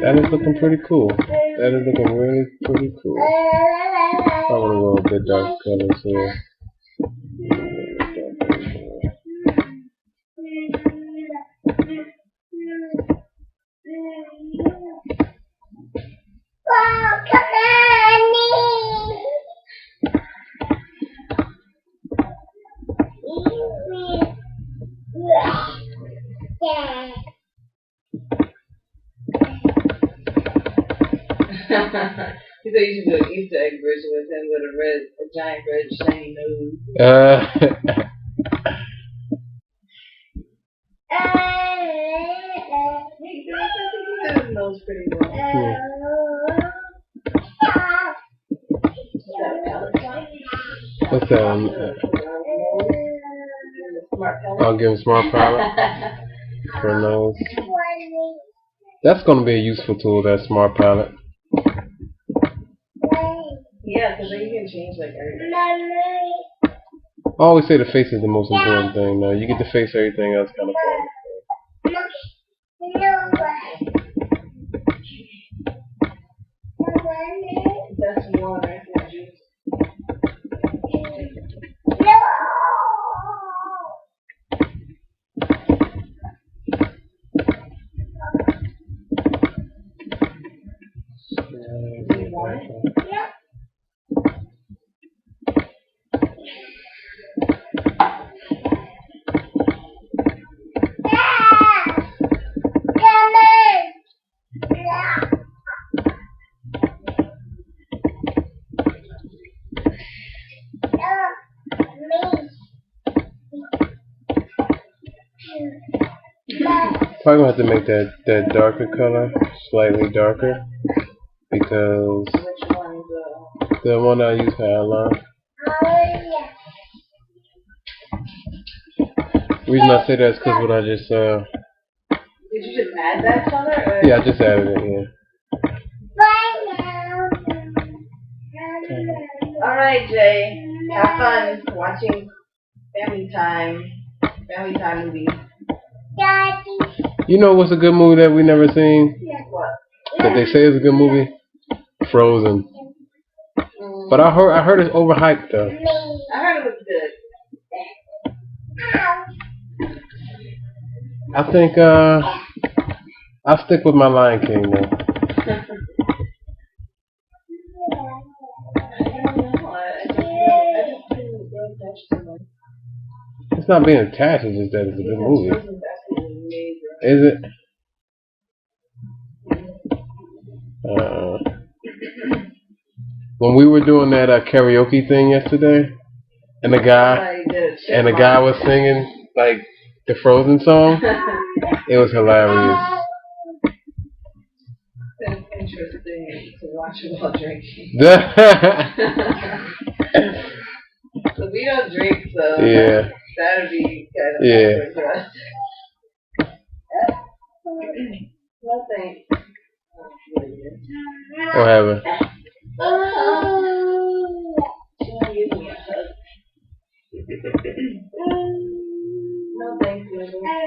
That is looking pretty cool. That is looking really pretty cool. I want to go a bit dark colors here. He said you should do an Easter egg version with him with a giant red shiny nose. Hey, girl, I think his nose pretty well. What's that? I'll give him smart palette for nose. That's going to be a useful tool, that smart palette. Yeah, because then you can change like everything. I always say the face is the most important thing. Now you get to face everything else kind of fun. That's more right there, juice. Probably gonna have to make that darker color slightly darker because Which one's the one I use for outline. The reason I say that is because what I just did you just add that color? Or? yeah, I just added it. Yeah. Alright, Jay. Have fun watching Family Time movies. You know what's a good movie that we never seen? What? That they say is a good movie? Frozen. But I heard it's overhyped though. I heard it was good. I think I'll stick with my Lion King though. It's not being attached, it's just that it's a good movie. Is it? When we were doing that karaoke thing yesterday, and the guy was singing like the Frozen song, it was hilarious. It's interesting to watch while drinking. So we don't drink, so yeah. that'd be kind of awkward for us. No thanks. What happened? She won't give me a hug. No thanks, Linda.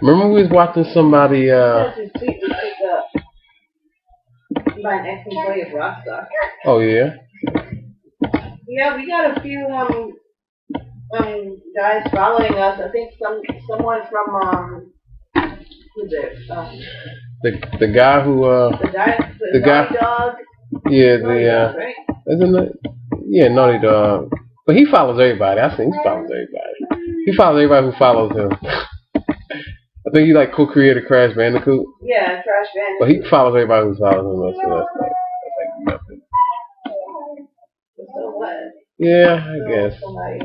Remember we was watching somebody by an ex-employee of Rockstar. Oh yeah? Yeah, we got a few guys following us. I think someone from who's it? The guy who the guy Dog. Yeah, Naughty Dog, right? Isn't it? Yeah, Naughty Dog. But he follows everybody. I think he follows everybody. He follows everybody who follows him. I think he like co-created Crash Bandicoot. Yeah, Crash Bandicoot. But he follows everybody who follows him. So that's like nothing. So what? Yeah, I guess. Somebody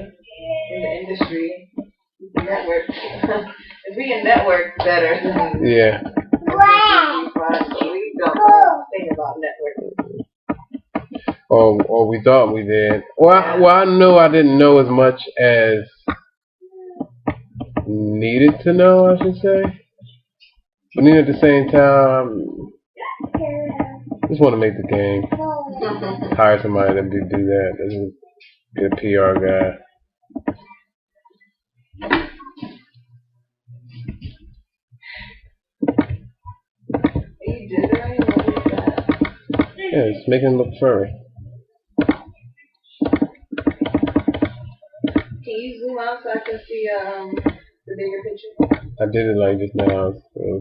in the industry, network. If we can network better, then yeah. We don't know anything about networking. Or we thought we did. Well, I know I didn't know as much as needed to know, I should say. But then at the same time, just want to make the game. Hire somebody to do that. Just be a PR guy. Yeah, it's making it look furry. Can you zoom out so I can see the bigger picture? I did it like just now.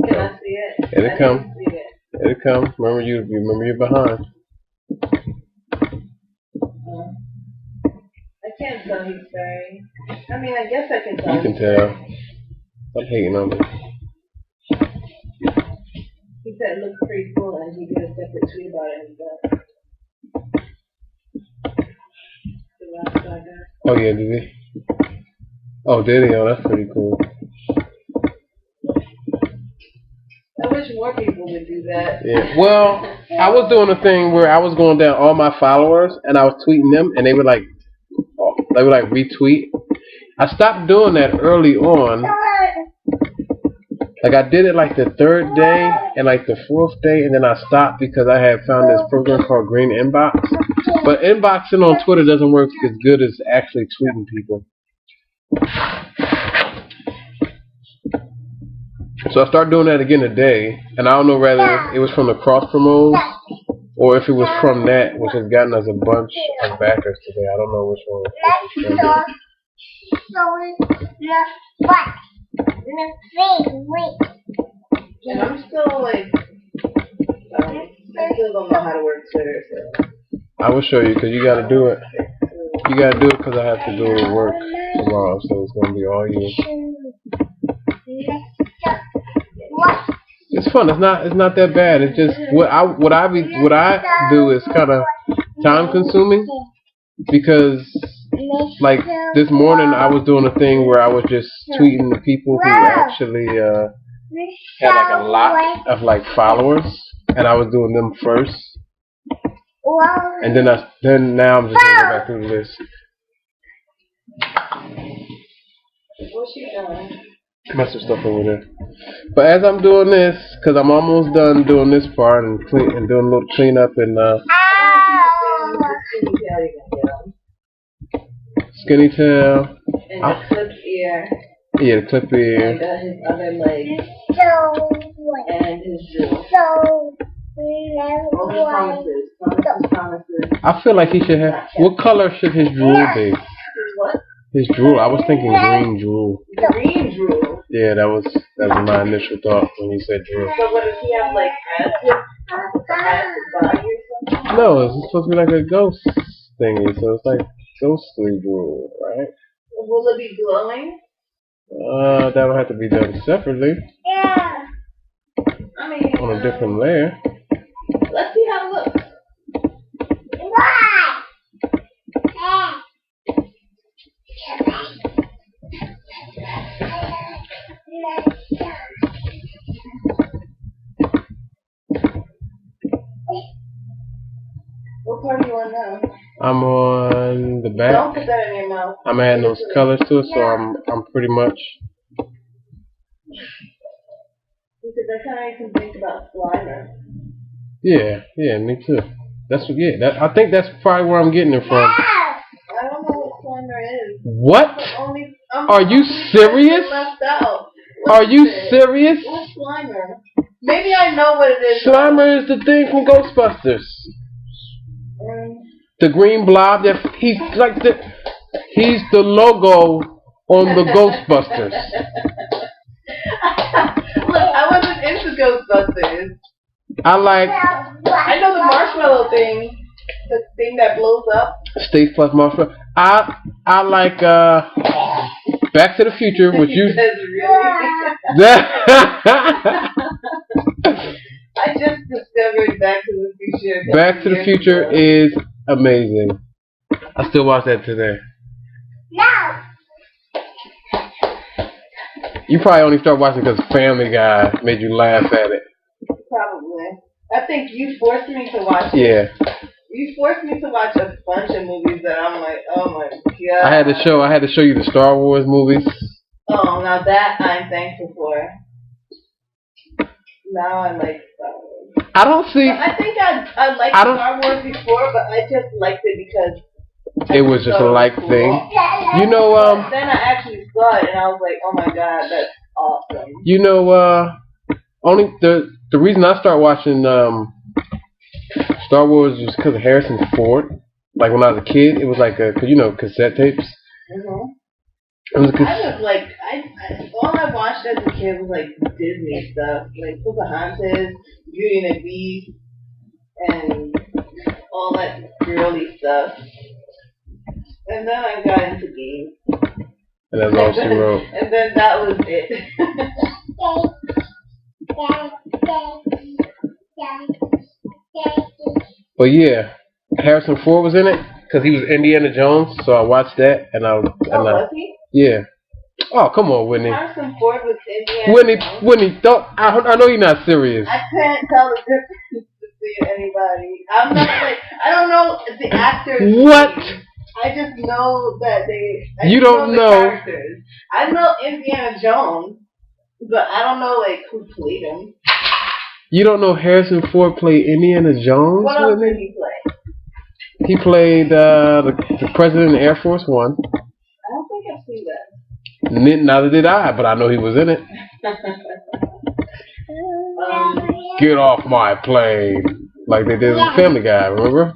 Can I see it? It'll come. It'll come. Remember you're behind. I can't tell he's furry. I mean, I guess I can tell. You can tell. I'm hating on me. He said it looks pretty cool and he did a separate tweet about it himself. Oh yeah, did he? Oh, did he? Oh, that's pretty cool. I wish more people would do that. Yeah. Well, I was doing a thing where I was going down all my followers and I was tweeting them and they would retweet. I stopped doing that early on, Like I did it like the third day and like the fourth day, and then I stopped because I had found this program called Green Inbox. But inboxing on Twitter doesn't work as good as actually tweeting people. So I started doing that again today, and I don't know whether it was from the cross promotes or if it was from that, which has gotten us a bunch of backers today. I don't know which one. And I'm still like, I still don't know how to work Twitter, so. I will show you because you got to do it. You got to do it because I have to do work tomorrow, so it's going to be all you. It's fun. It's not that bad. It's just what I do is kind of time consuming because like this morning I was doing a thing where I was just tweeting the people who actually had like a lot of like followers, and I was doing them first. And then now I'm just gonna go back through the list. What's she doing? Mess of stuff over there. But as I'm doing this, because I'm almost done doing this part and doing a little cleanup and skinny tail. And the clip ear. Yeah, the clip ear. And his other leg. And his jewel. All his promises. I feel like he should have. What color should his drool be? His what? His drool. I was thinking green drool. Green drool. Yeah, that was my initial thought when you said drool. So what, does he have like acid body or something? No, it's supposed to be like a ghost thingy, so it's like ghostly drool, right? Will it be glowing? That would have to be done separately. Yeah. I mean, on a different layer. Let's see how it looks. What part are you on now? I'm on the back. Don't put that in your mouth. I'm adding those colors to it, so I'm pretty much. Because I kind of can think about Slimer. Yeah, me too. I think that's probably where I'm getting it from. I don't know what Slimer is. What? Are you serious? Left out. Are you serious? What's Slimer? Maybe I know what it is. Slimer is the thing from Ghostbusters. The green blob. He's the logo on the Ghostbusters. Look, I wasn't into Ghostbusters. I know the marshmallow thing. The thing that blows up. Stay Puft Marshmallow. I like Back to the Future, which you. I just discovered Back to the Future. Back to the Future is amazing. I still watch that today. No. You probably only start watching because Family Guy made you laugh at it. Probably. I think you forced me to watch it. Yeah. You forced me to watch a bunch of movies that I'm like, oh my god. I had to show you the Star Wars movies. Oh, now that I'm thankful for. Now I like Star Wars. I don't see. I think I liked Star Wars before, but I just liked it because it was just a like cool thing. You know, then I actually saw it and I was like, oh my god, that's awesome. You know, only the reason I started watching Star Wars was because of Harrison Ford. Like when I was a kid, it was like cassette tapes. Mhm. It was all I watched as a kid was like Disney stuff, like Pocahontas, Beauty and the Beast, and all that girly stuff. And then I got into games. And that's all she wrote. And then that was it. But yeah, Harrison Ford was in it because he was Indiana Jones, so I watched that and was he? Yeah. Oh, come on, Whitney. Harrison Ford was Indiana Jones. Whitney, don't. I know you're not serious. I can't tell the difference between anybody. I'm not like I don't know the actors. What? Name. I just know that they. You don't know. Characters. I know Indiana Jones. But I don't know like who played him. You don't know Harrison Ford played Indiana Jones? What else did he play? He played the president of Air Force One. I don't think I've seen that. Neither did I, but I know he was in it. Get off my plane, like they did in Family Guy. Remember?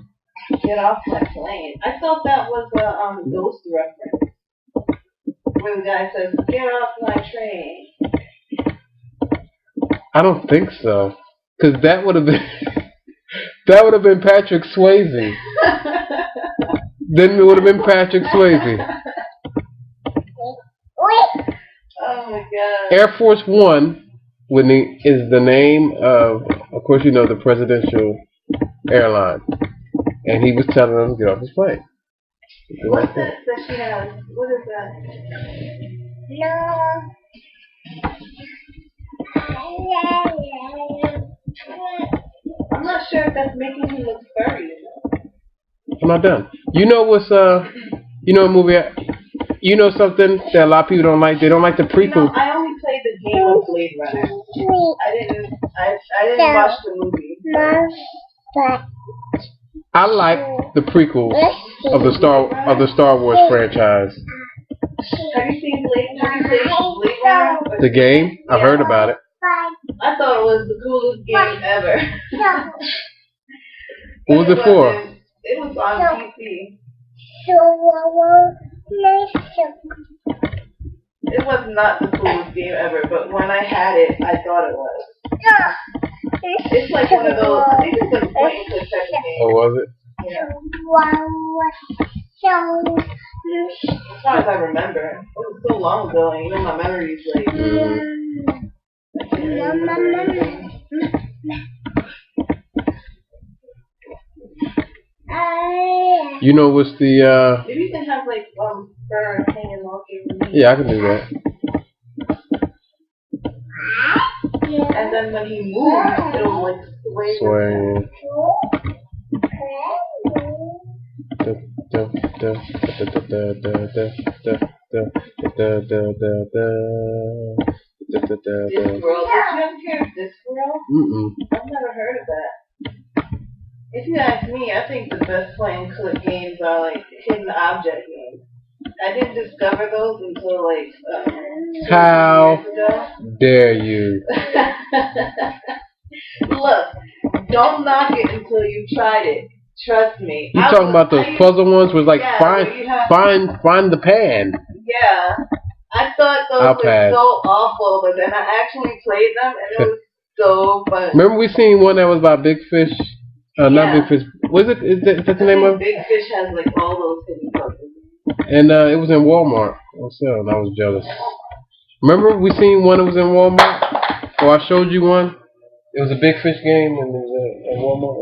Get off my plane. I thought that was a Ghost reference. When the guy says, "Get off my train." I don't think so, because that would have been Patrick Swayze. Then it would have been Patrick Swayze. Oh my God. Air Force One, Whitney, is the name of course, you know, the presidential airline, and he was telling them to get off his plane. What's that she has? What is that? No. I'm not sure if that's making him look furry. I'm not done. You know what's you know a movie? You know something that a lot of people don't like? They don't like the prequel. You know, I only played the game of Blade Runner. I didn't watch the movie. I like the prequels of the Star Wars franchise. Have you seen Blade Runner? The game? I've heard about it. I thought it was the coolest game ever. What was it for? It was on PC. It was not the coolest game ever, but when I had it, I thought it was. It's like one of those, I think it's a point and click type of game. Oh, was it? Yeah. As far as I remember. It was so long ago, and you know my memory's like... I can't remember anything. You know what's the Maybe you can have like fur hanging off your... Yeah, I can do that. And then when he moves, it'll like sway. Discworld. Did you ever hear of Discworld? I've never heard of that. If you ask me, I think the best point and click games are like hidden object games. I didn't discover those until like How dare you? Look, don't knock it until you tried it. Trust me. You talking about those puzzle ones with like find the pan? Yeah. I thought those were so awful, but then I actually played them and it was so fun. Remember we seen one that was about Big Fish? Not Big Fish. Was it? Is that the name of it? Big Fish has like all those hidden puzzles. And it was in Walmart. So I was jealous. Remember we seen one that was in Walmart? Oh, I showed you one. It was a Big Fish game, and it was at Walmart.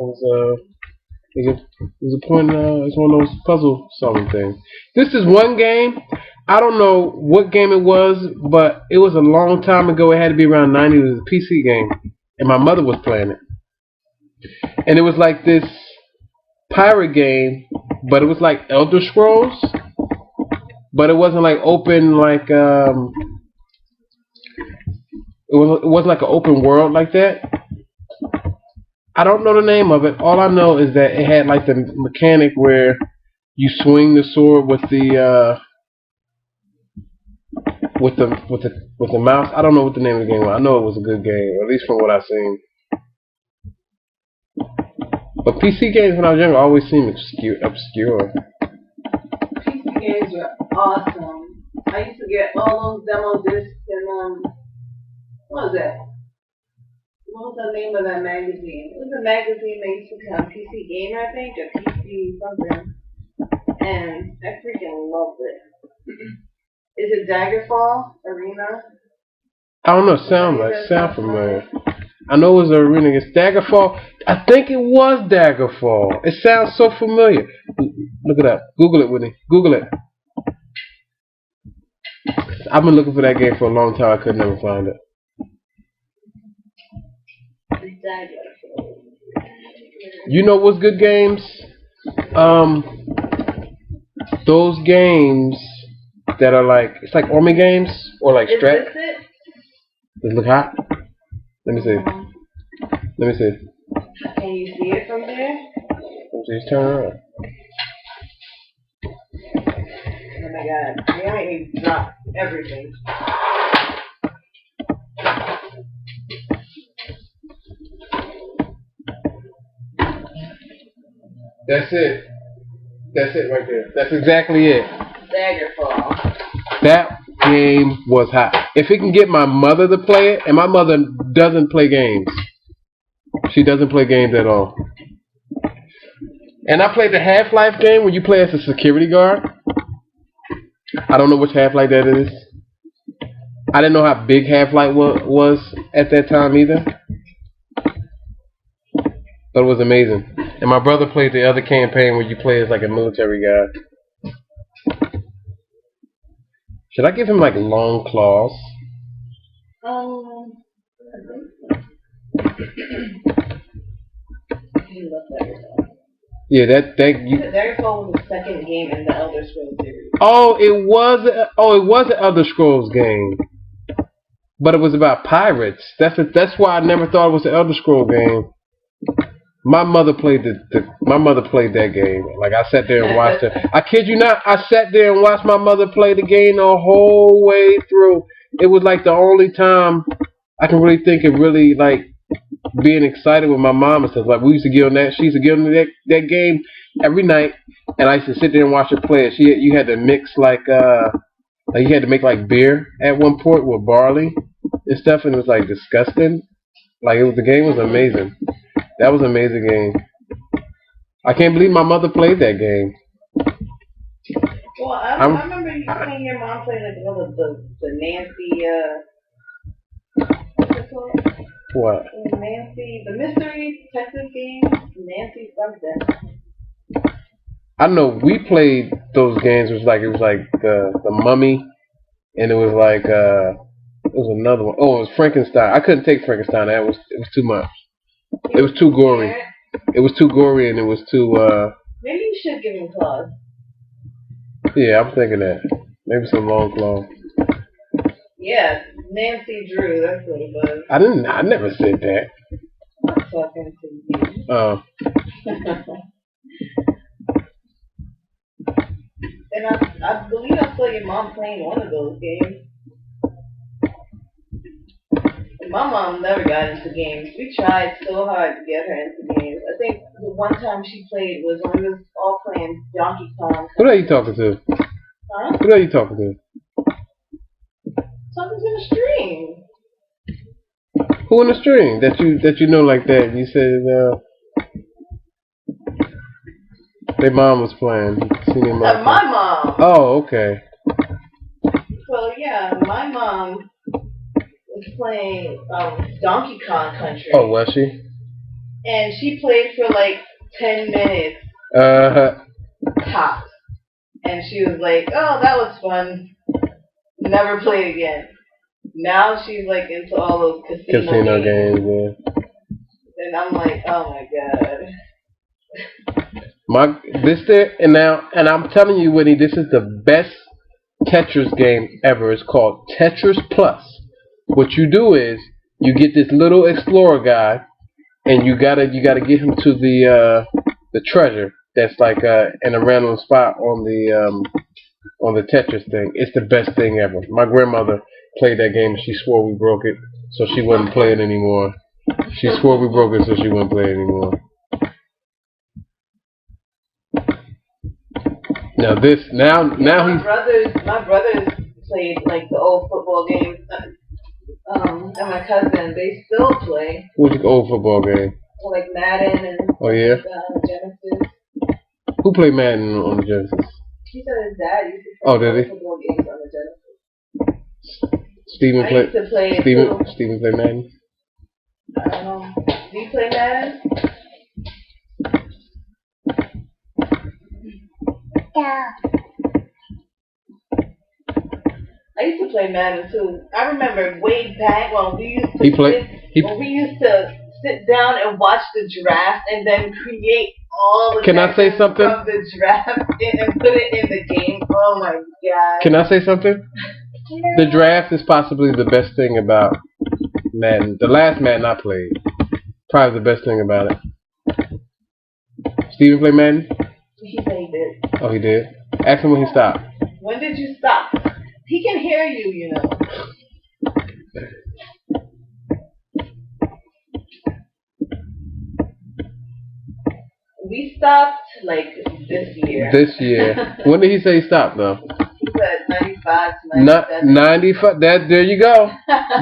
It was a point. It's one of those puzzle solving things. This is one game. I don't know what game it was, but it was a long time ago. It had to be around 90. It was a PC game, and my mother was playing it. And it was like this pirate game, but it was like Elder Scrolls, but it wasn't like open like it wasn't like an open world like that. I don't know the name of it. All I know is that it had like the mechanic where you swing the sword with the mouse. I don't know what the name of the game was. I know it was a good game, at least from what I've seen. But PC games when I was younger always seemed obscure. PC games are awesome. I used to get all those demo discs and what was that? What was the name of that magazine? It was a magazine that used to come PC Gamer, I think, or PC something. And I freaking loved it. Is it Daggerfall Arena? I don't know. Sound familiar. I know it was an arena against Daggerfall. I think it was Daggerfall. It sounds so familiar. Look it up. Google it, Whitney. Google it. I've been looking for that game for a long time. I could never find it. You know what's good games? Those games that are like, it's like army games or like strat. Does it look hot? Let me see. Let me see. Can you see it from there? Just turn around. Oh my god. You made me drop everything. That's it. That's it right there. That's exactly it. Daggerfall. That game was hot. If it can get my mother to play it, and my mother doesn't play games. She doesn't play games at all. And I played the Half-Life game where you play as a security guard. I don't know which Half-Life that is. I didn't know how big Half-Life was at that time either. But it was amazing. And my brother played the other campaign where you play as like a military guy. Should I give him like long claws? Yeah, Daggerfall was the second game in the Elder Scrolls series. Oh, it was an Elder Scrolls game. But it was about pirates. That's why I never thought it was an Elder Scrolls game. My mother played that game. Like I sat there and watched it. I kid you not, I sat there and watched my mother play the game the whole way through. It was like the only time I can really think of really like being excited with my mom and stuff. Like we used to get on that. She used to get on that game every night, and I used to sit there and watch her play it. You had to mix like you had to make like beer at one point with barley and stuff, and it was like disgusting. Like the game was amazing. That was an amazing game. I can't believe my mother played that game. Well, I remember you saying your mom played like one of the Nancy, what's it called? What? Nancy, the mystery detective game. Nancy something. I know we played those games. It was like the Mummy, and it was like it was another one. Oh, it was Frankenstein. I couldn't take Frankenstein. It was too much. It was too gory. It was too gory, and it was too. Maybe you should give him claws. Yeah, I'm thinking that. Maybe some long claws. Yeah, Nancy Drew. That's what it was. I never said that. I'm talking to you. Oh. And I believe I saw your mom playing one of those games. My mom never got into games. We tried so hard to get her into games. I think the one time she played was when we was all playing Donkey Kong. Who are you talking to? Huh? Who are you talking to? Talking to the stream. Who in the stream that you know like that? You said their mom was playing. My mom. Oh, okay. So yeah, my mom was playing Donkey Kong Country. Oh, was she? And she played for like 10 minutes. Tops. And she was like, "Oh, that was fun. Never play again." Now she's like into all those casino games. Yeah. And I'm like, oh my god. And I'm telling you, Whitney, this is the best Tetris game ever. It's called Tetris Plus. What you do is you get this little explorer guy, and you gotta get him to the treasure that's like in a random spot on the Tetris thing. It's the best thing ever. My grandmother played that game and she swore we broke it, so she wouldn't play it anymore. She swore we broke it, so she wouldn't play it anymore. Now my brothers played like the old football games. And my cousin, they still play. What's the old football game? Like Madden and Genesis. Who played Madden on the Genesis? He said his dad used to play did he? Football games on the Genesis. Steven played Madden? I don't know. Do you play Madden? Yeah. I used to play Madden too. I remember way back when we used to sit down and watch the draft and then create all the Can I say something? From the draft and put it in the game. Oh my god. Can I say something? The draft is possibly the best thing about Madden. The last Madden I played. Probably the best thing about it. Steven play Madden? He said he did. Oh, he did? Ask him when he stopped. When did you stop? He can hear you, you know. We stopped, like, this year. This year. When did he say he stopped, though? He said 95 to 97. 95. There you go.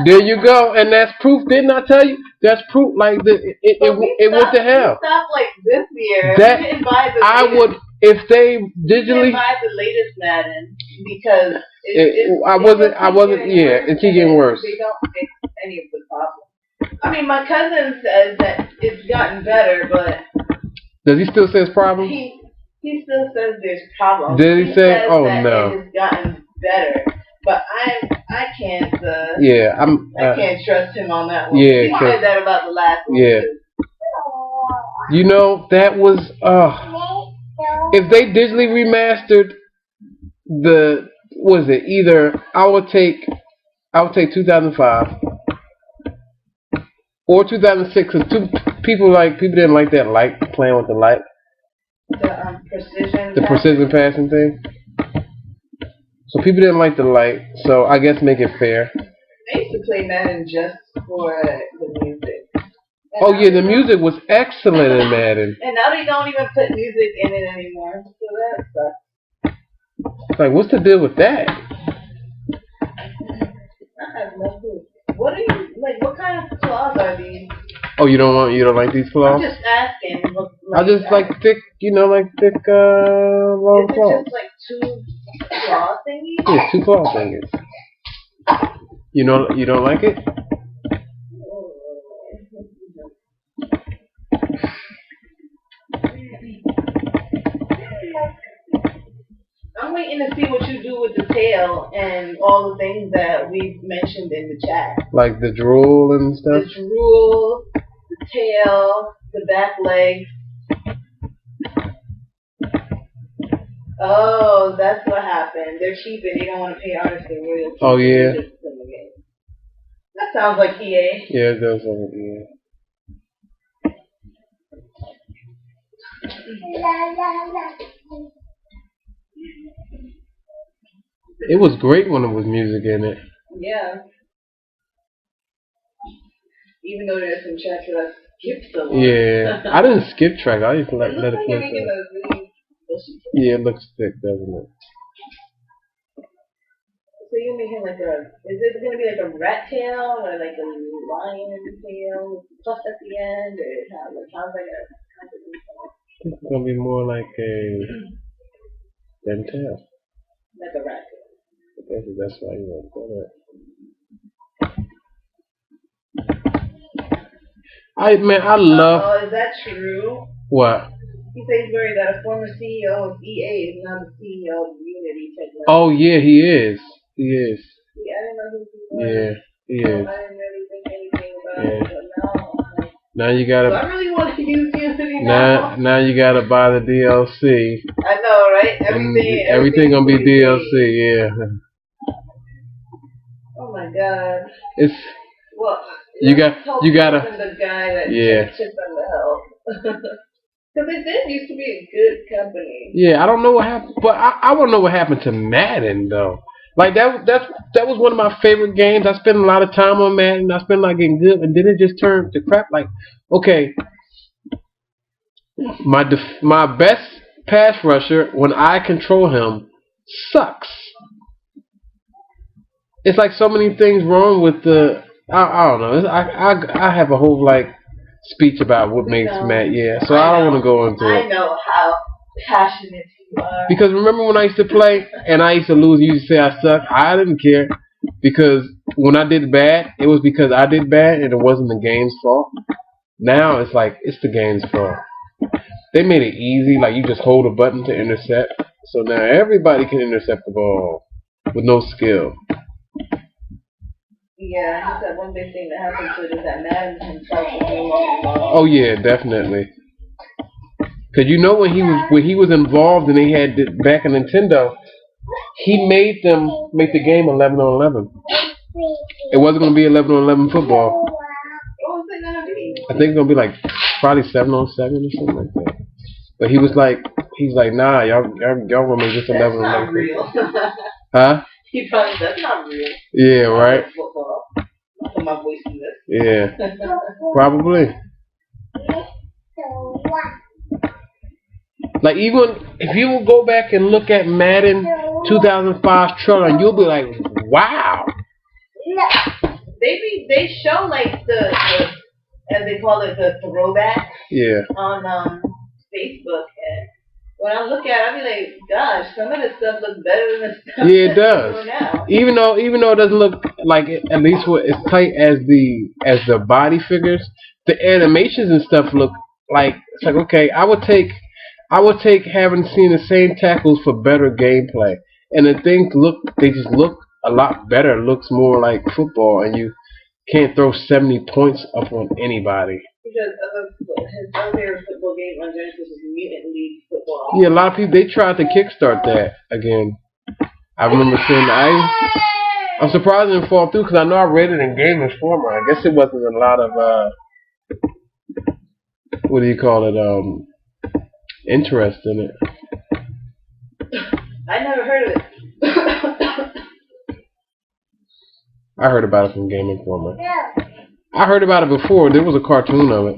There you go. And that's proof. Didn't I tell you? That's proof. Like, it went to hell. We stopped, like, this year. That, we didn't buy the I latest, would, if they we digitally... didn't buy the latest Madden because I wasn't, yeah, it keep getting worse. They don't fix any of the problems. I mean, my cousin says that it's gotten better, but... Does he still say it's problems? He still says there's problems. Did he say? Says Oh that no. It has gotten better, but I can't. Yeah, I can't trust him on that one. Yeah, he said that about the last one. Yeah. Too. You know that was if they digitally remastered was it either I would take 2005 or 2006 because people didn't like that light playing with the light. The precision passing thing. So people didn't like the light. So I guess make it fair. I used to play Madden just for the music. Oh yeah, the music was excellent in Madden. And now they don't even put music in it anymore. So that sucks. Like, what's the deal with that? I have no clue. What are you like? What kind of claws are these? Oh, you don't like these claws? I'm just asking. I just like thick, long claws. Is it just like two claw thingies? Yeah, two claw thingies. You don't like it? I'm waiting to see what you do with the tail and all the things that we've mentioned in the chat. Like the drool and stuff? The drool, the tail, the back legs. Oh, that's what happened. They're cheap and they don't want to pay artists their royalties. Oh, yeah. That sounds like EA. Yeah, it does sound like EA. It was great when there was music in it. Yeah. Even though there's some tracks that I skipped a lot. Yeah. I didn't skip track. I used to let it play. Really yeah, it looks thick, doesn't it? So you're making like is it going to be like a rat tail or like a lion tail with plus at the end? Or how's that going to It's going to be more like a than tail. Like a rat tail. That's why you want to call it. I love... Oh, is that true? What? He says worried that a former CEO of EA is now the CEO of Unity Technology. Oh, yeah, he is. He is. Yeah, I didn't know who he was. Yeah, he is. I didn't really think anything about it, but now I'm like... Now you gotta... Do I really want to use Unity now? Now you gotta buy the DLC. I know, right? Everything gonna be DLC, yeah. Oh my god. It's... Well, you gotta... The guy that yeah. took them to help. Because it did used to be a good company. Yeah, I don't know what happened, but I want to know what happened to Madden though. Like that was one of my favorite games. I spent a lot of time on Madden. I spent like getting good, and then it just turned to crap. Like, okay, my best pass rusher when I control him sucks. It's like so many things wrong with the. I don't know. I have a whole speech about what makes Matt. Yeah, so I don't want to go into it. I know how passionate you are. Because remember when I used to play and I used to lose, you used to say I suck. I didn't care because when I did bad, it was because I did bad and it wasn't the game's fault. Now it's like it's the game's fault. They made it easy, like you just hold a button to intercept. So now everybody can intercept the ball with no skill. Yeah, he said one big thing that happened to it is that Madden himself was no longer involved. Oh yeah, definitely. Cause you know when he was involved and they had back in Nintendo, he made them make the game 11-on-11. It wasn't gonna be 11 on 11 football. What was it gonna be? I think it's gonna be like probably 7 on 7 or something like that. But he's like, nah, y'all gonna make this 11 on 11. That's not real. Huh? He probably, that's not real. Yeah, right. Football. I'll put my voice in this. Yeah, probably. Like even if you will go back and look at Madden 2005 trailer, you'll be like, wow. They show like the as they call it, the throwback. Yeah. On Facebook, and when I look at it, I be like, gosh, some of this stuff looks better than the stuff. Yeah, it does. Now. Even though it doesn't look like it, at least as tight as the body figures, the animations and stuff look like it's like okay. I would take having seen the same tackles for better gameplay, and the things they just look a lot better. It looks more like football, and you can't throw 70 points up on anybody. Because his earlier football game on Genesis was Mutant League Football. Yeah, a lot of people they tried to kickstart that again. I remember seeing I'm surprised it didn't fall through because I know I read it in Game Informer. I guess it wasn't a lot of what do you call it? Interest in it. I never heard of it. I heard about it from Game Informer. I heard about it before. There was a cartoon of it.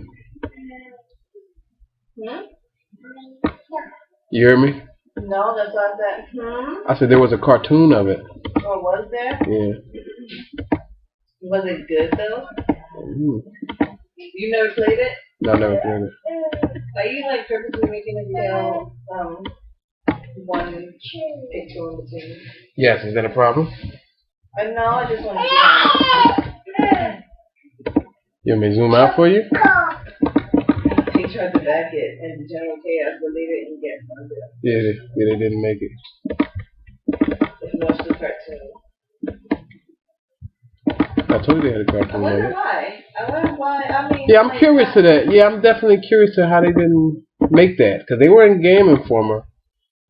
You hear me? No, that's what I said. I said there was a cartoon of it. Oh, was there? Yeah. Was it good though? You never played it? No, I never played it. Are you like purposely making it tell one picture in between? Yes, is that a problem? No, I just want to You want me to zoom out for you? He tried to back it and General Chaos, but they didn't get from it. Yeah, they didn't make it. If you watch the cartoon. I told you they had a cartoon. I wonder why. I mean. Yeah, I'm curious to that. Yeah, I'm definitely curious to how they didn't make that because they were in Game Informer,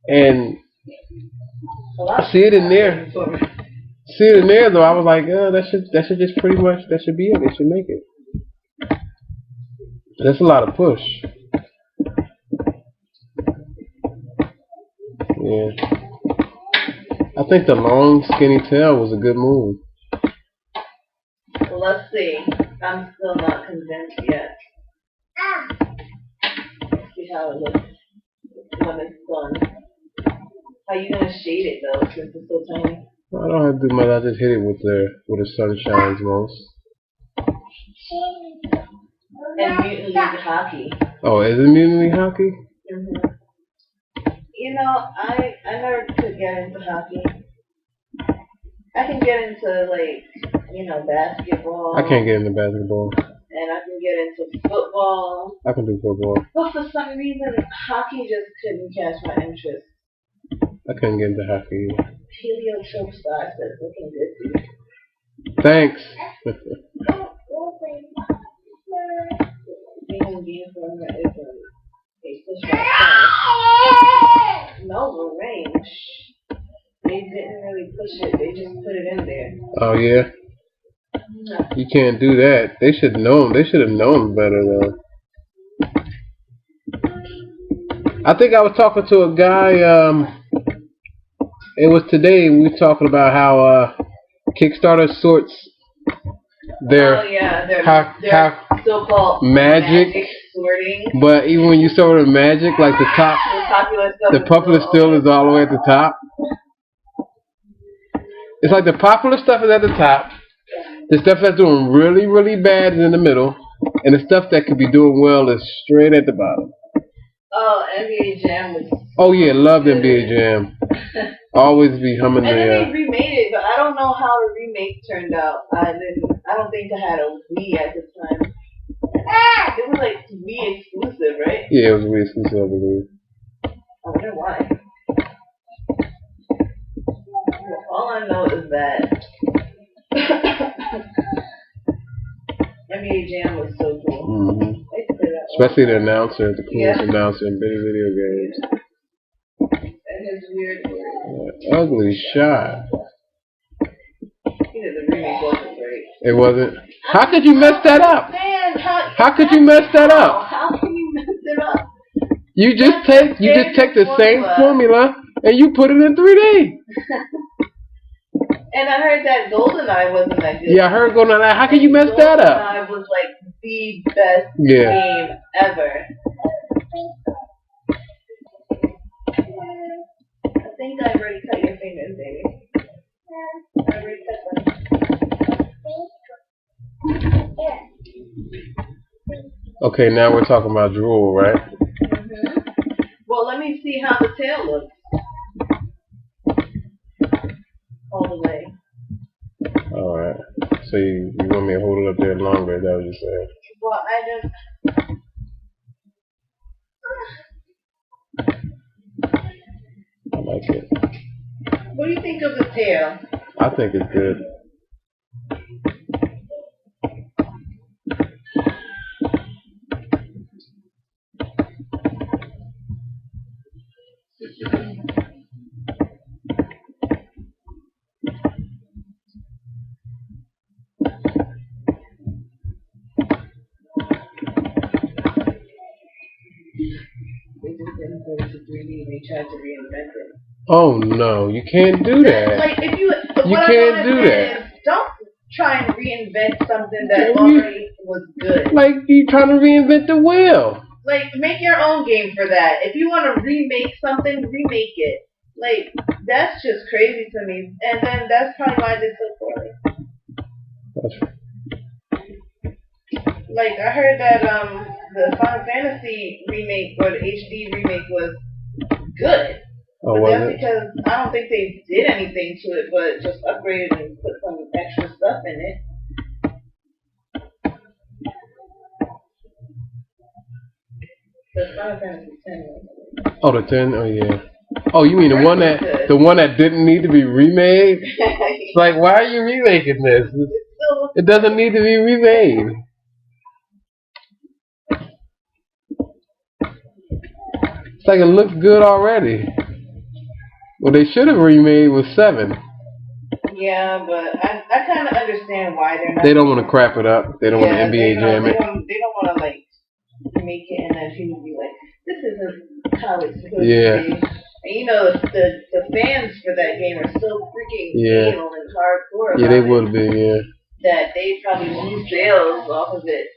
and see it in there. See it in there though. I was like, oh, that should just pretty much that should be it. They should make it. That's a lot of push. Yeah. I think the long skinny tail was a good move. Well, let's see. I'm still not convinced yet. Let's see how it looks when it's done. How you gonna shade it though, since it's so tiny? I don't have to do much. I just hit it with where the sun shines most. And Mutant League Hockey. Oh, is it Mutant League Hockey? You know, I never could get into hockey. I can get into basketball. I can't get into basketball. And I can get into football. I can do football. But for some reason, hockey just couldn't catch my interest. I couldn't get into hockey either. Heliotrope Star says looking good. Thanks. No range. They didn't really push it. They just put it in there. Oh yeah. You can't do that. They should know. They should have known better though. I think I was talking to a guy. It was today. We were talking about how Kickstarter sorts their so-called magic sorting. But even when you sort of magic, like the popular still is all the way at the top. It's like the popular stuff is at the top. The stuff that's doing really, really bad is in the middle, and the stuff that could be doing well is straight at the bottom. Oh, NBA Jam was. Oh yeah, loved NBA Jam. Always be humming and then they remade it, but I don't know how the remake turned out. I don't think I had a Wii at the time. It was like Wii exclusive, right? Yeah, it was Wii exclusive, I believe. I wonder why. All I know is that NBA Jam was so cool. Mm-hmm. Especially the announcer, the coolest announcer in video games. And his weird ugly shot. The remake wasn't great. It wasn't. How could you mess that up? Man, how could you mess that up? How can you mess it up? You just take the same formula and you put it in 3D. And I heard that GoldenEye wasn't that good. Yeah, I heard GoldenEye. How can you mess that up? GoldenEye was like the best game ever. I think I already cut your fingers, baby. I already cut them. Okay, now we're talking about drool, right? Well, let me see how the tail looks. All the way. Alright. So you want me to hold it up there longer, is that what you said? Well, I like it. what do you think of the tail? I think it's good. They just didn't put it to 3D. They tried to reinvent it. Oh no, you can't do that. Like if you can't do that. Don't try and reinvent something that already was good. Like you trying to reinvent the wheel. Like make your own game for that. If you want to remake something, remake it. Like that's just crazy to me. And then that's probably why I did so poorly. Like I heard that the Final Fantasy remake or the HD remake was good. Oh, but was that's it? because I don't think they did anything to it, but just upgraded and put some extra stuff in it. The Final Fantasy 10. Oh, the 10. Oh yeah. Oh, you mean the one that didn't need to be remade? It's like, why are you remaking this? It doesn't need to be remade. It's like it looks good already. What they should have remade was 7. Yeah, but I kind of understand why they're not. They don't want to crap it up. They don't want to NBA Jam it. They don't want to like make it and then people be like, this isn't how it's supposed to be. And you know, the fans for that game are so freaking anal and hardcore. Yeah, they would be. Yeah. That they probably lose sales off of it.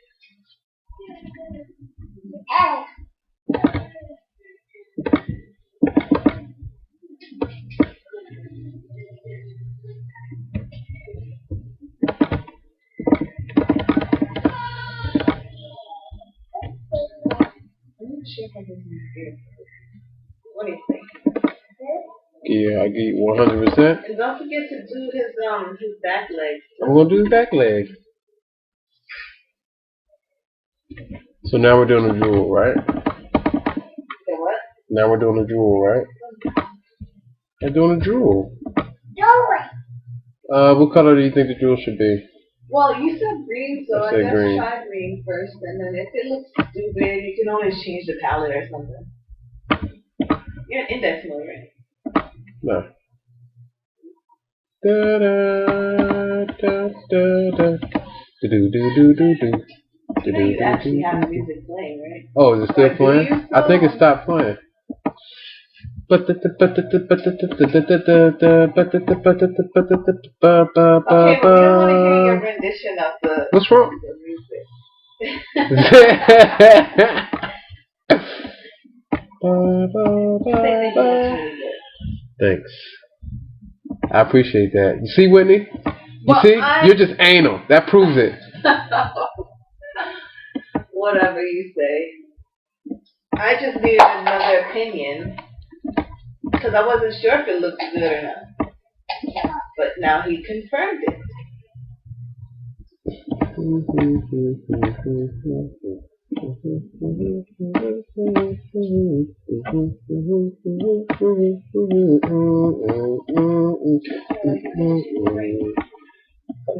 What do you think? Yeah, I give you 100%. And don't forget to do his back leg. I'm gonna do his back leg. So now we're doing the jewel, right? The what? Now we're doing the jewel, right? We're doing the jewel. What color do you think the jewel should be? Well, you said green, so I guess green. try green first, and then if it looks stupid, you can always change the palette or something. You're in index mode, right? No. Da da da da da. Do do do do do do. You know you actually have the music playing, right? Oh, is it still playing? I think it stopped playing. Okay, well, we don't want to hear your rendition of the. What's wrong? The music. Thanks. I appreciate that. You see, Whitney? You see? You're just anal. That proves it. Whatever you say. I just needed another opinion. Because I wasn't sure if it looked good or not. But now he confirmed it.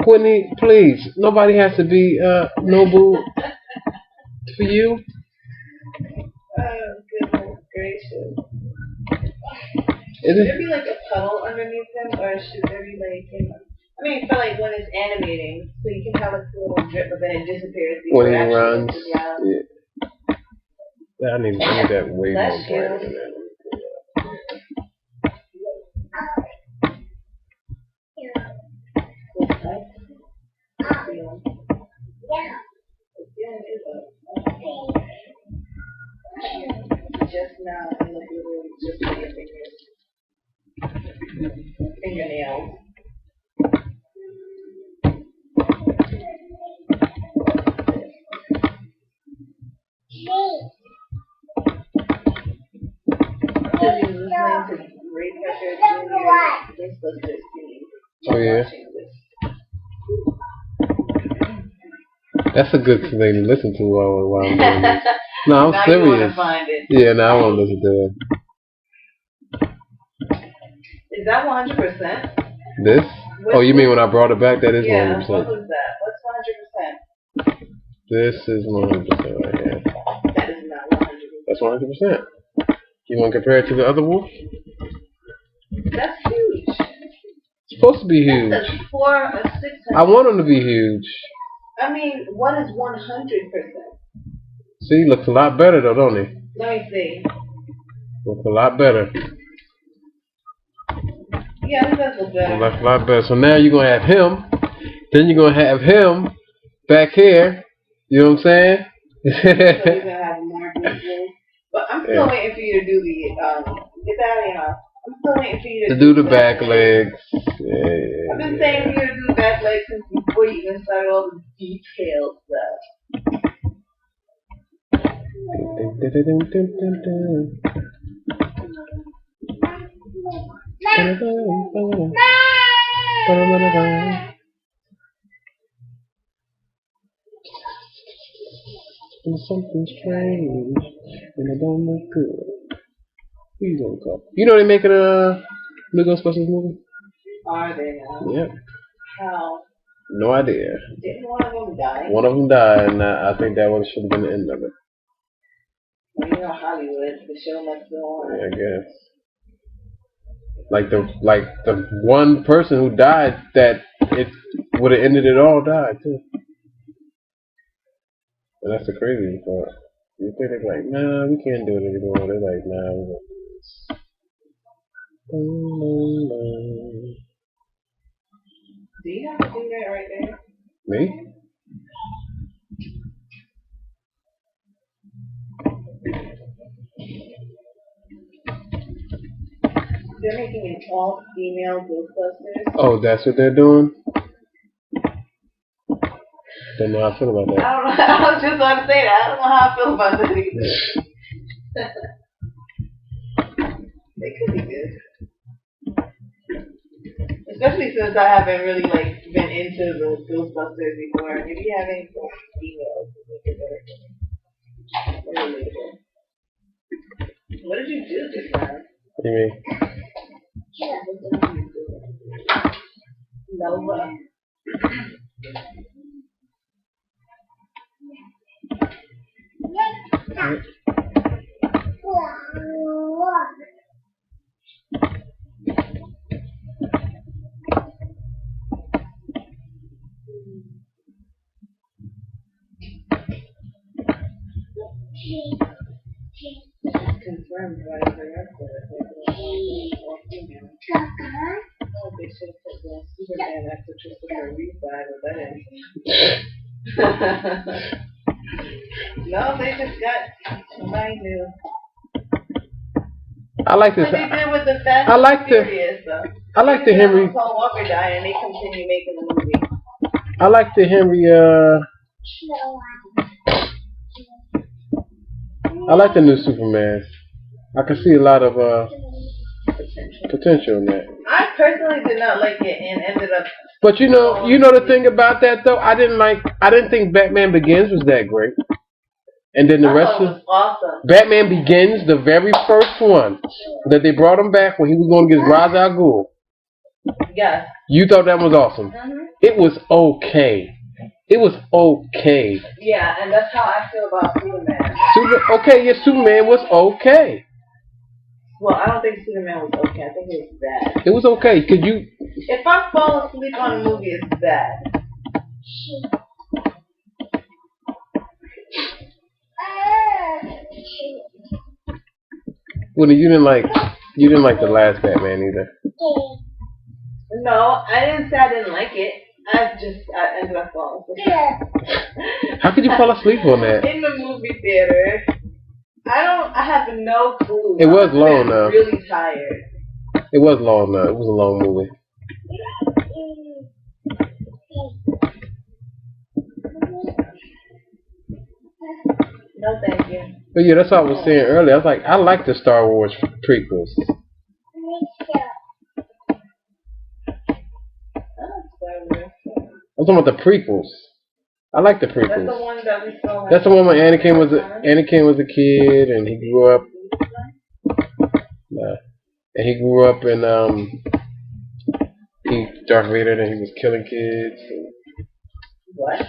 Whitney, please. Nobody has to be noble for you. Oh, goodness gracious. Should Is there be like a puddle underneath him, or should there be like, mean, for like when it's animating, so you can have like a little drip, but then it disappears. When he runs. Yeah. I need that way more bright than that. Just now, in the video, just my fingernails. Oh yeah. That's a good thing to listen to while I'm doing this. No, I'm now serious. You want to find it. Yeah, now I want to listen to it. Is that 100%? This? Oh, you mean when I brought it back? That is 100%. Yeah, what was that? What's 100%? This is 100% right here. That is not 100%. That's 100%. You want to compare it to the other wolf? That's huge. It's supposed to be huge. That's a 4 or 600. I want them to be huge. I mean, what is 100%? See, he looks a lot better though, don't he? Let me see. Looks a lot better. Yeah, it does look better. Looks a lot better. So now you're going to have him. Then you're going to have him back here. You know what I'm saying? So you're going to have more details. But I'm still waiting for you to do the, get that out of your mouth. I'm still waiting for you to do the back legs. Yeah. I've been saying for you to do the back legs since before you even started all the detailed stuff. Something strange, and it don't look good. Please don't call. You know they're making a new Ghostbusters movie? Are they now? Yep. How? No idea. Didn't one of them die? One of them died, and I think that one should have been the end of it. Well, you know Hollywood, the show must go on. Yeah, I guess. Like the one person who died that it would have ended it all died too. And that's the crazy part. You think they're like, nah, we can't do it anymore. They're like, nah, we're gonna do this. Do you have to do that right there? Me? They're making an all-female Ghostbusters. Oh, that's what they're doing? Don't know how I feel about that. I don't know. I was just about to say that. I don't know how I feel about that either. They could be good. Especially since I haven't really been into the Ghostbusters before. If you have any females, make it better. What did you do this time? What do you mean? Nova. Confirmed right over there. Oh, they should have put the Superman next to Christopher Reeve side, but that didn't. No, they just got somebody new. I like this. What they did with the Fast I like the. Furious, I like the Henry. Paul Walker died, and they continue making the movie. I like the Henry. I like the new Superman. I can see a lot of potential in that. I personally did not like it and ended up. But you know the thing about that though, I didn't think Batman Begins was that great. And then the rest was awesome. Batman Begins, the very first one that they brought him back when he was going against Ra's al Ghul. Yes. You thought that was awesome. It was okay. It was okay. Yeah, and that's how I feel about Superman. Superman was okay. Well, I don't think Superman was okay. I think it was bad. It was okay. If I fall asleep on a movie, it's bad. Well, you didn't like the last Batman either. No, I didn't say I didn't like it. I ended up falling asleep. How could you fall asleep on that? In the movie theater. I have no clue. It was long though. Really tired. It was long though. It was a long movie. No, thank you. But yeah, that's what I was saying earlier. I was like, I like the Star Wars prequels. I'm talking about the prequels. I like the prequels. That's the one that we saw. That's the one when Anakin was a kid and he grew up. And he grew up and he Darth Vader and he was killing kids. What?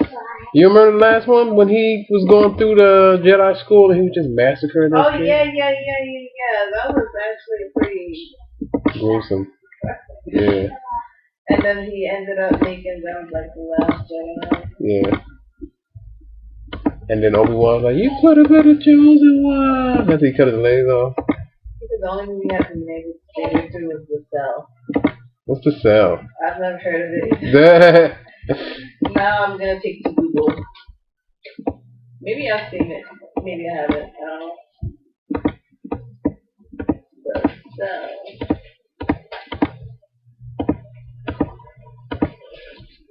You remember the last one when he was going through the Jedi school and he was just massacring those kids? Yeah. That was actually pretty gruesome. Yeah. And then he ended up making them like the last Jedi. Yeah. And then Obi-Wan was like, "You could have been a chosen one." After he cut his legs off. Because the only movie I have been able to do was The Cell. What's The Cell? I've never heard of it. Now I'm gonna take to Google. Maybe I've seen it. Maybe I haven't. I don't know. The Cell.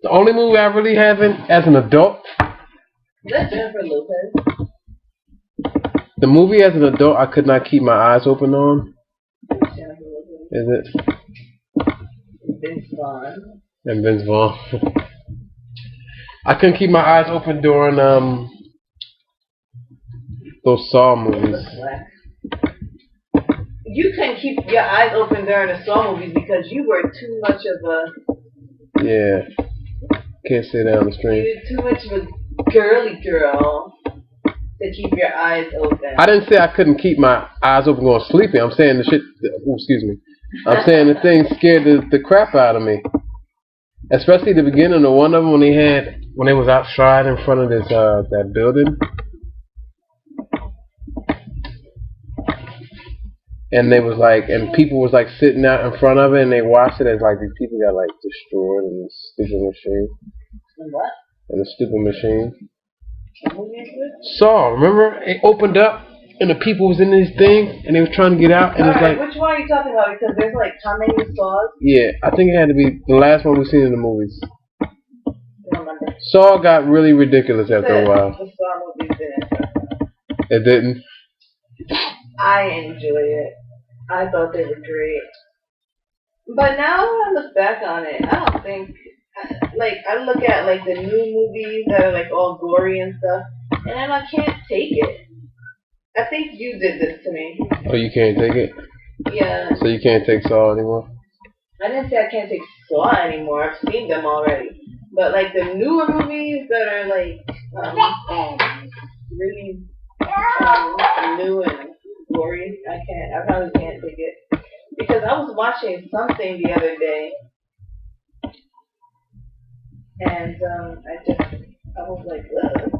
The only movie I really haven't as an adult. Is that Jennifer Lopez? The movie as an adult I could not keep my eyes open on. Jennifer Lopez. Is it? Vince Vaughn. And Vince Vaughn. I couldn't keep my eyes open during those Saw movies. You couldn't keep your eyes open during the Saw movies because you were too much of a... Yeah. Can't sit down the stream. You're too much of a girly girl to keep your eyes open. I didn't say I couldn't keep my eyes open going sleepy. I'm saying the shit... Oh, excuse me. I'm saying the thing scared the crap out of me. Especially the beginning of one of them when they was outside in front of this that building. And they was like, and people was like sitting out in front of it and they watched it as like these people got like destroyed in this stupid machine. In what? In a stupid machine. Saw, remember? It opened up and the people was in this thing and they were trying to get out and it's like, which one are you talking about? Because there's like how many Saws? Yeah, I think it had to be the last one we've seen in the movies. I don't remember. Saw got really ridiculous after a while. The Saw movies didn't. It didn't? I enjoyed it. I thought they were great. But now I look back on it, I don't think, like, I look at like the new movies that are like all gory and stuff, and then I can't take it. I think you did this to me. Oh, you can't take it? Yeah. So you can't take Saw anymore? I didn't say I can't take Saw anymore. I've seen them already. But like the newer movies that are like really new and gory, I probably can't take it. Because I was watching something the other day, and I was like, ugh.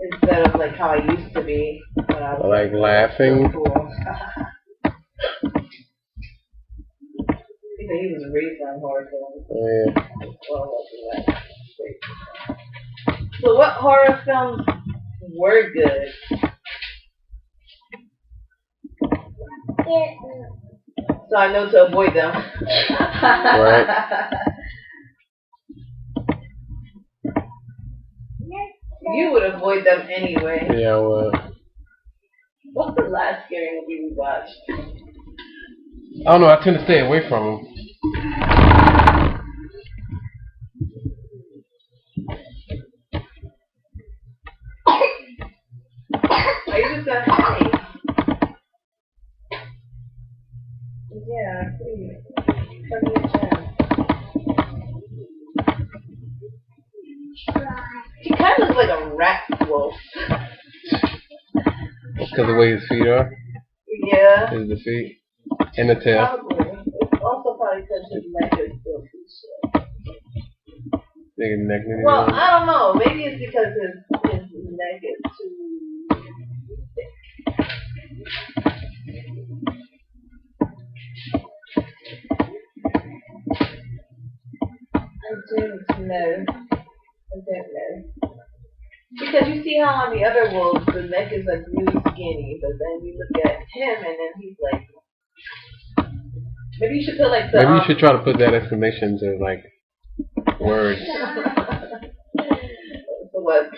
Instead of like how I used to be when I was like laughing. So cool. He was raised on horror films. Yeah. So what horror films were good? So I know to avoid them. Right. You would avoid them anyway. Yeah, I would. What's the last scary movie we watched? I don't know, I tend to stay away from them. I just said hi. Yeah, please. Give me a chance. He kind of looks like a rat wolf. Because of the way his feet are? Yeah. Is the feet. And the tail. Probably. It's also probably Big neck. Well, I don't know. Maybe it's because his neck is too thick. I don't know. Because you see how on the other wolves the neck is like really skinny, but then you look at him and then he's like. Maybe you should put like the. Maybe you should try to put that explanation to like words. What?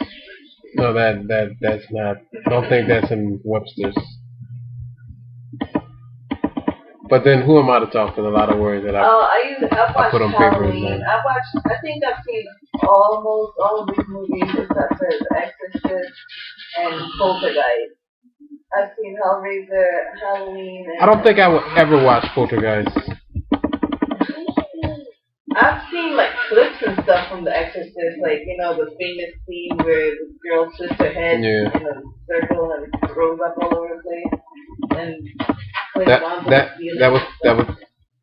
No, that's not. I don't think that's in Webster's. But then, who am I to talk with a lot of words that I put on paper? I think I've seen almost all of these movies except for The Exorcist and Poltergeist. I've seen Hellraiser, Halloween. And I don't think I would ever watch Poltergeist. I've seen like clips and stuff from The Exorcist, like the famous scene where the girl twists her head in a circle and throws up all over the place. And that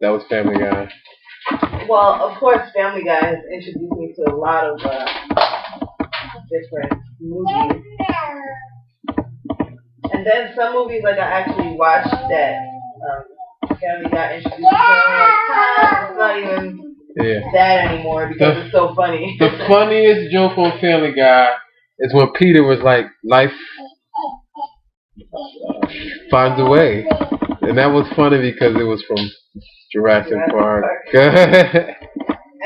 was Family Guy. Well, of course, Family Guy has introduced me to a lot of different movies. And then some movies like I actually watched that Family Guy introduced me to. It's not even that anymore because it's so funny. The funniest joke on Family Guy is when Peter was like, "Life finds a way," and that was funny because it was from Jurassic Park. I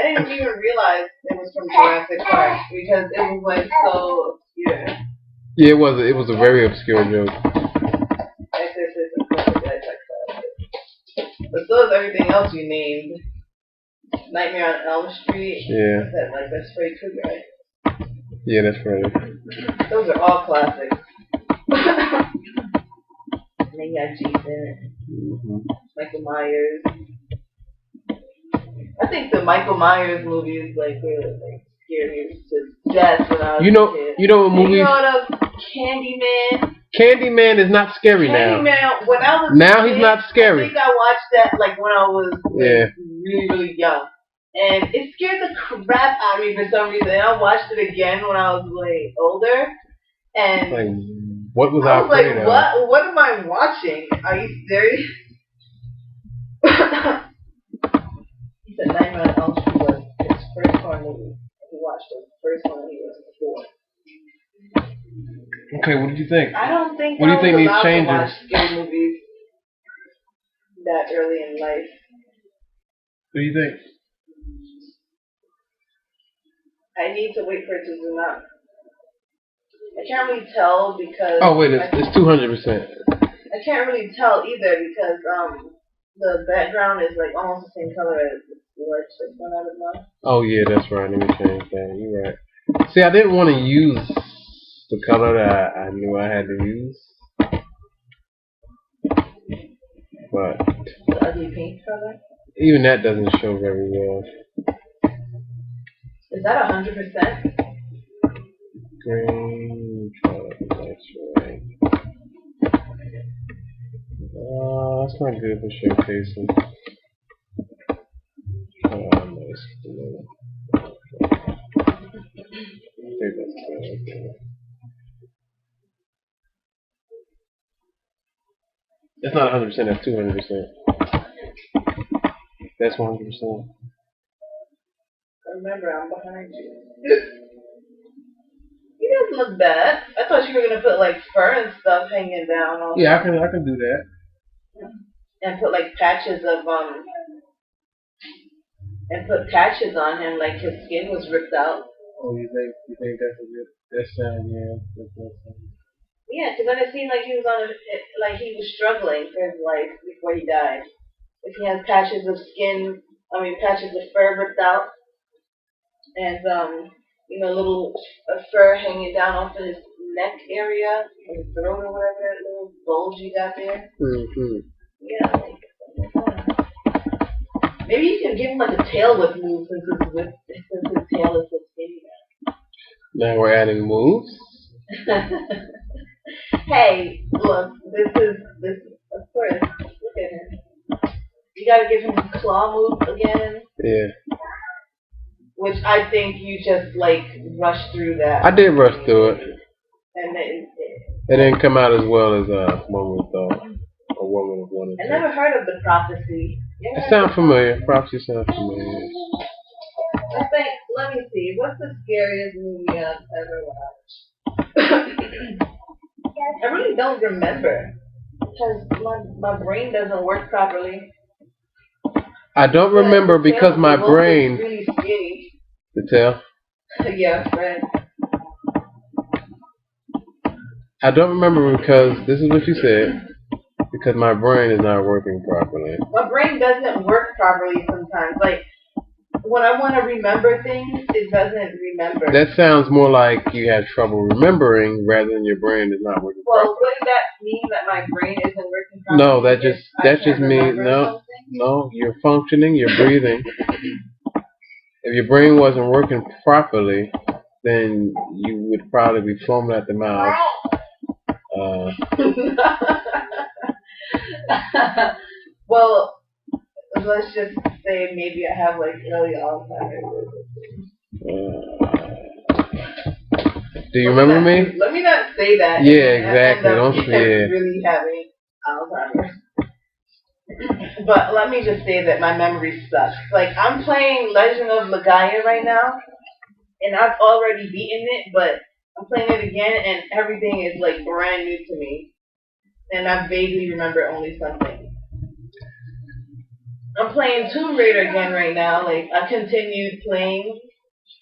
didn't even realize it was from Jurassic Park because it was like so obscure. Yeah, it was a very obscure joke. But so is everything else you named. Nightmare on Elm Street. Yeah. That's Freddy Krueger, right? Yeah, that's right. Those are all classics. And then you got Jason, Michael Myers. I think the Michael Myers movies really scared me to death when I was a kid. You know what movie? You know Candyman. Candyman is not scary now. Candyman, when I was now he's not scary. I think I watched that when I was really, really young. And it scared the crap out of me for some reason. And I watched it again when I was older. And what was I afraid of? What am I watching? Are you serious? He said Nightmare on Elm Street was his first horror movie. He watched it. The first one he was 4. Okay, what did you think? I don't think what do you think needs changing? To watch scary movies that early in life. What do you think? I need to wait for it to zoom out. I can't really tell because. Oh wait, it's 200%. I can't really tell either because the background is like almost the same color as the light that's going out of mine. Oh yeah, that's right. Let me change that. You're right. See, I didn't want to use the color that I knew I had to use, but the ugly pink color. Even that doesn't show very well. Is that 100%? Green, X-ray. That's not good for showcasing. Nice blue. I think that's good. Okay. That's not 100%, that's 200%. That's 100%. Remember, I'm behind you. He doesn't look bad. I thought you were gonna put like fur and stuff hanging down. Yeah, I can do that. And put like patches of and put patches on him, like his skin was ripped out. Oh, you think that's a good? That's yeah. Yeah, because then it seemed like he was like he was struggling for his life before he died. If he has patches of patches of fur ripped out. And little fur hanging down off of his neck area, or his throat or whatever, that little bulge you got there. Yeah, maybe you can give him like a tail whip move since his tail is so skinny now. Now we're adding moves. Hey, look, this is of course. Look at him. You gotta give him a claw move again. Yeah. which I think you just like rushed through that. I did rush through it. And then it didn't come out as well as one would thought. Or one would have wanted I to. never heard of the prophecy. It sounds familiar. Prophecy sounds familiar. I think, let me see, what's the scariest movie I've ever watched? I really don't remember because my brain doesn't work properly. I don't remember because my brain. Really skinny. The tail? Yeah, right. I don't remember because this is what you said. Because my brain is not working properly. My brain doesn't work properly sometimes. Like when I want to remember things, it doesn't remember. That sounds more like you had trouble remembering rather than your brain is not working properly. Well, wouldn't that mean that my brain isn't working properly? No, that just means no. You're functioning. You're breathing. If your brain wasn't working properly, then you would probably be foaming at the mouth. Well, let's just say maybe I have like early Alzheimer's. Do you remember me? Let me not say that. Yeah, exactly. Don't say it. Really having Alzheimer's. But let me just say that my memory sucks. Like I'm playing Legend of Legaia right now, and I've already beaten it, but I'm playing it again, and everything is like brand new to me, and I vaguely remember only something. I'm playing Tomb Raider again right now. Like I continued playing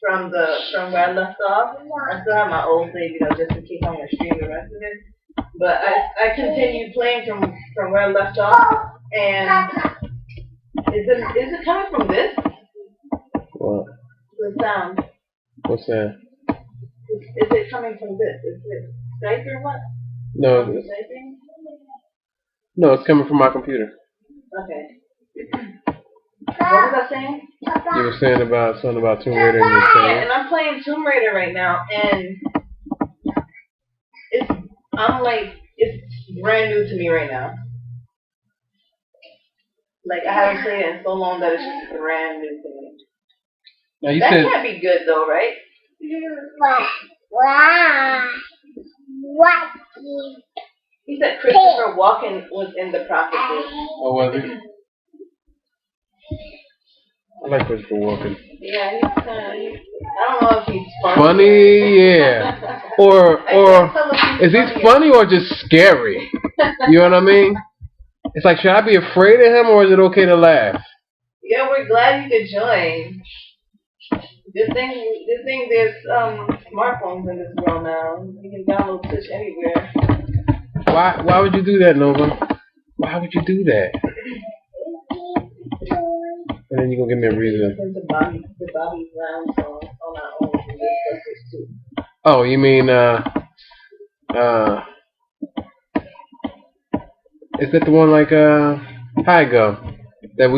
from where I left off. I still have my old save, just in case I'm gonna stream the rest of it. But I continued playing from where I left off, and is it coming from this? What? The sound. What's that? Is it coming from this? Is it Skype or what? No. No, it's coming from my computer. Okay. What was I saying? You were saying about something about Tomb Raider. Yeah, and I'm playing Tomb Raider right now, and it's brand new to me right now. Like I haven't played it in so long that it's just brand new to me. Now you that said, can't be good though, right? What? He said Christopher Walken was in the prophecy. Oh, was he? I like Christopher Walken. Yeah, he's kind of. I don't know if he's funny. Funny, yeah. Or is he funny or just scary? You know what I mean? It's like, should I be afraid of him or is it okay to laugh? Yeah, we're glad you could join. Good thing there's smartphones in this world now. You can download Twitch anywhere. Why would you do that, Nova? Why would you do that? And then you're gonna give me a reason. The Bobby Brown song on our own too. Oh, you mean is that the one like how it go? That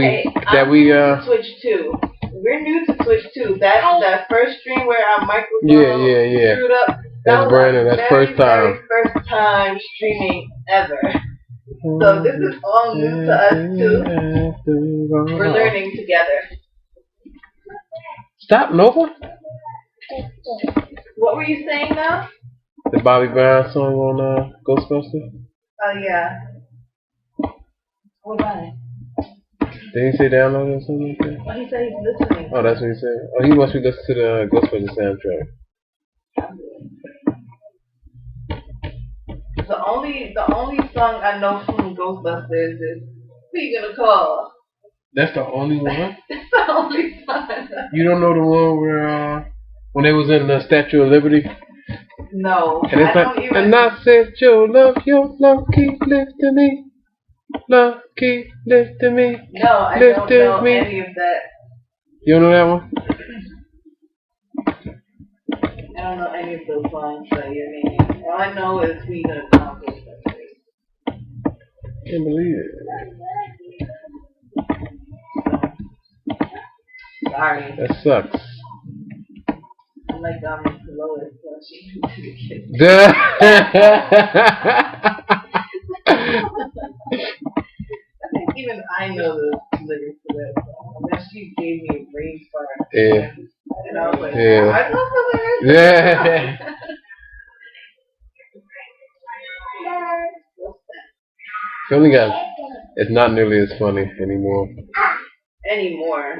we Twitch too. We're new to Twitch too. That first stream where our microphone screwed up. That's brand new. That's very first time streaming ever. So this is all new to us too. We're learning together. Stop, Nova. What were you saying now? The Bobby Brown song on Ghostbusters? Oh yeah. What about it? Did he say download or something like that? Oh, he said he's listening. Oh, that's what he said. Oh, he must be listening to the Ghostbusters soundtrack. The only song I know from Ghostbusters is "Who You Gonna Call." That's the only one? It's the only song. You don't know the one where when they was in the Statue of Liberty? No. And it's like, and I said, your love keep lifting me. Love keep lifting me. No, I don't know any of that. You don't know that one? I don't know any of those songs that you're naming. All I know is "Who You Gonna Call." Can't believe it. Sorry. That sucks. I'm like Lois when she to the kids. I think even I know the lyrics to that song. Unless she gave me a brain fart. Yeah. Yeah. I love her. Yeah. Family Guy is not nearly as funny anymore. Anymore.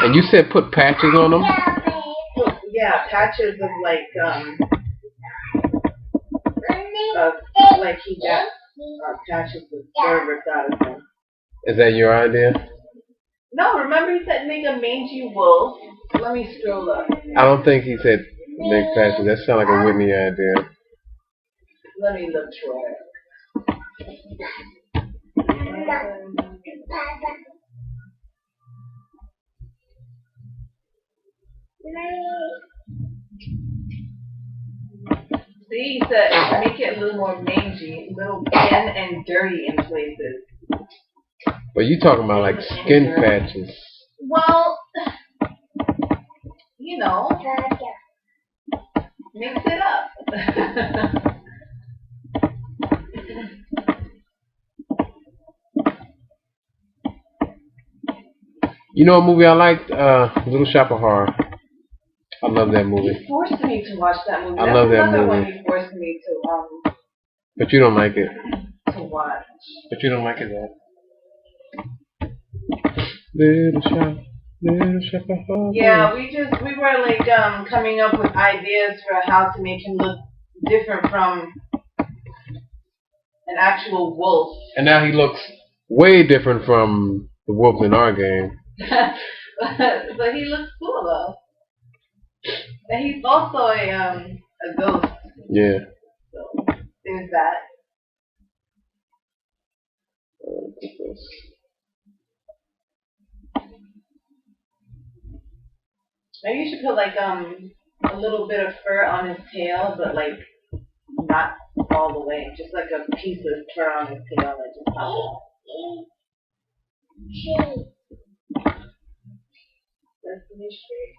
And you said put patches on them? Yeah, patches of like he got patches of service out of them. Is that your idea? No, remember he said make a mangy wolf. Let me scroll up. I don't think he said make patches. That sounds like a Whitney idea. Let me look for it. See, he said make it a little more mangy, a little thin and dirty in places. But you talking about like skin patches. Well, you know, mix it up. You know a movie I liked? Little Shop of Horror. I love that movie. You forced me to watch that movie. I love that another movie. one you forced me to But you don't like it. to watch. But you don't like it, Dad. Little Shop of Horror. Yeah, we were like coming up with ideas for how to make him look different from an actual wolf. And now he looks way different from the wolves in our game. But he looks cool though. And he's also a ghost. Yeah. So there's that. Maybe you should put like a little bit of fur on his tail, but like not all the way, just like a piece of fur on his tail that just pops out. Sesame Street.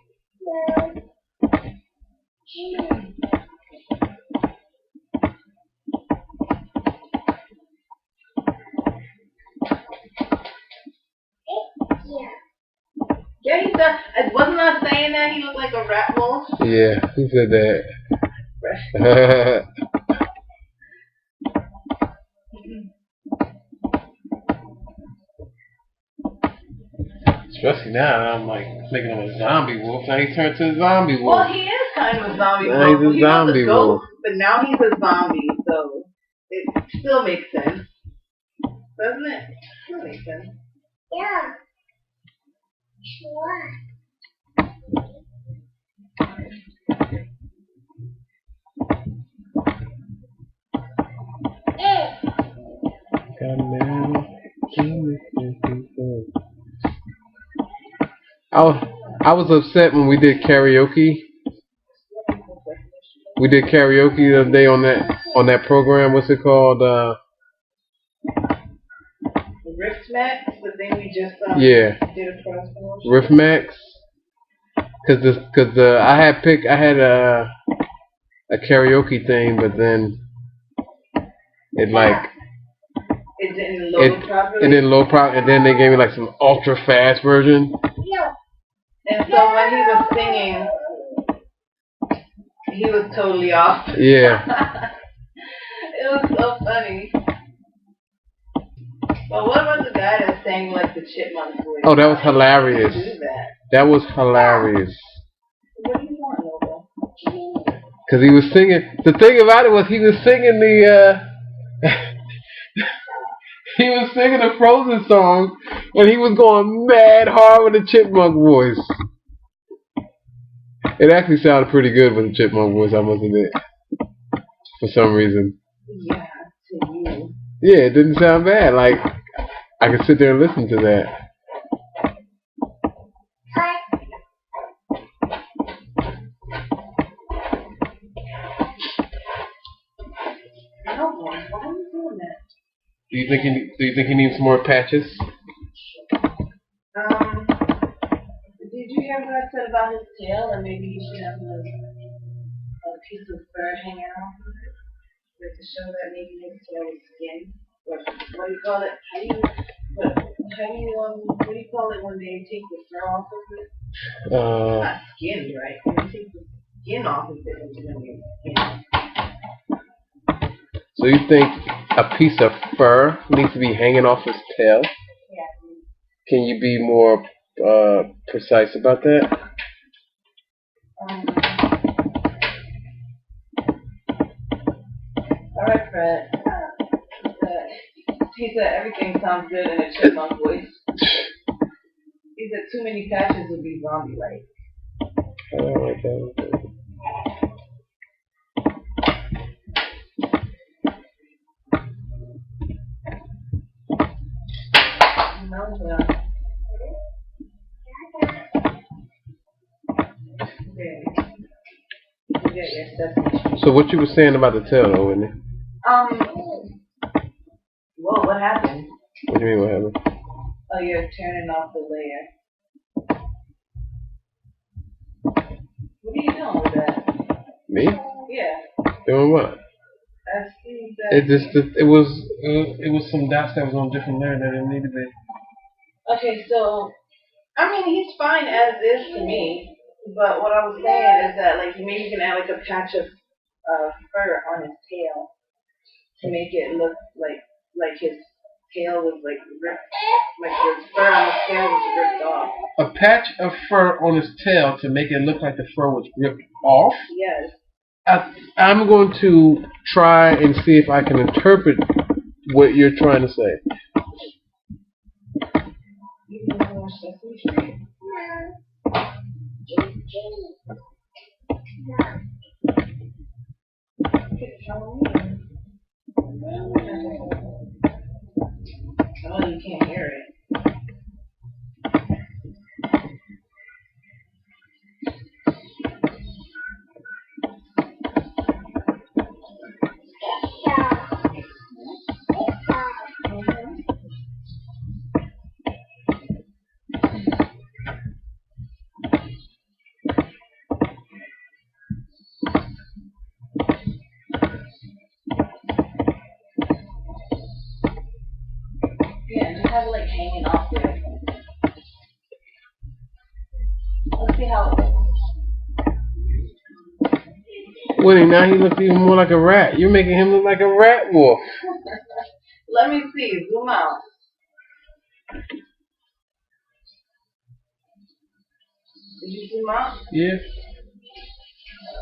Yeah, he said. Wasn't I saying that he looked like a rat wolf? Yeah, who said that? Especially now, I'm like thinking of a zombie wolf. Now he turned to a zombie wolf. Well, he is kind of a zombie Now wolf. he's a zombie was a wolf. ghost, but now he's a zombie, so it still makes sense, doesn't it? Still makes sense. Yeah. Sure. I was upset when we did karaoke. We did karaoke the other day on that program. What's it called? Rift Max, the thing we just yeah. did a cross promotion. Rift Max. Cause I had a karaoke thing, but then it like it didn't load properly. It didn't load properly, and then they gave me like some ultra fast version. And so when he was singing, he was totally off. Yeah. It was so funny. But what about the guy that sang like the chipmunk voice? Oh, that was hilarious. That was hilarious. What do you want, Nova? Because he was singing. The thing about it was he was singing he was singing a Frozen song, and he was going mad hard with the chipmunk voice. It actually sounded pretty good with the chipmunk voice, I must admit. For some reason. Yeah, to you. Yeah, it didn't sound bad. Like, I could sit there and listen to that. Do you think he needs some more patches? Did you hear what I said about his tail? And maybe he should have a piece of fur hanging out of it, like to show that maybe his tail is skin. Or what do you call it? What do you call it when they take the fur off of it? Not skinned, right? When you take the skin off of it, it's gonna be skin. So you think a piece of fur needs to be hanging off his tail? Yeah. Can you be more precise about that? Alright, Fred. He said everything sounds good in a chipmunk voice. He said too many patches would be zombie-like. I don't like that. So what you were saying about the tail, though, Whitney? Whoa, what happened? What do you mean, what happened? Oh, you're turning off the layer. What are you doing with that? Me? Yeah. Doing what? I see that. It was some dots that was on different layer that didn't need to be. Okay, so I mean he's fine as is to me, but what I was saying is that like maybe you can add like a patch of fur on his tail to make it look like his tail was like ripped, like his fur on his tail was ripped off. A patch of fur on his tail to make it look like the fur was ripped off? Yes. I'm going to try and see if I can interpret what you're trying to say. You need to watch Sesame Street? Oh, you can't hear it. Yeah, just have it like hanging off there. Let's see how it looks. Winnie, now he looks even more like a rat. You're making him look like a rat wolf. Let me see. Zoom out. Did you zoom out? Yeah.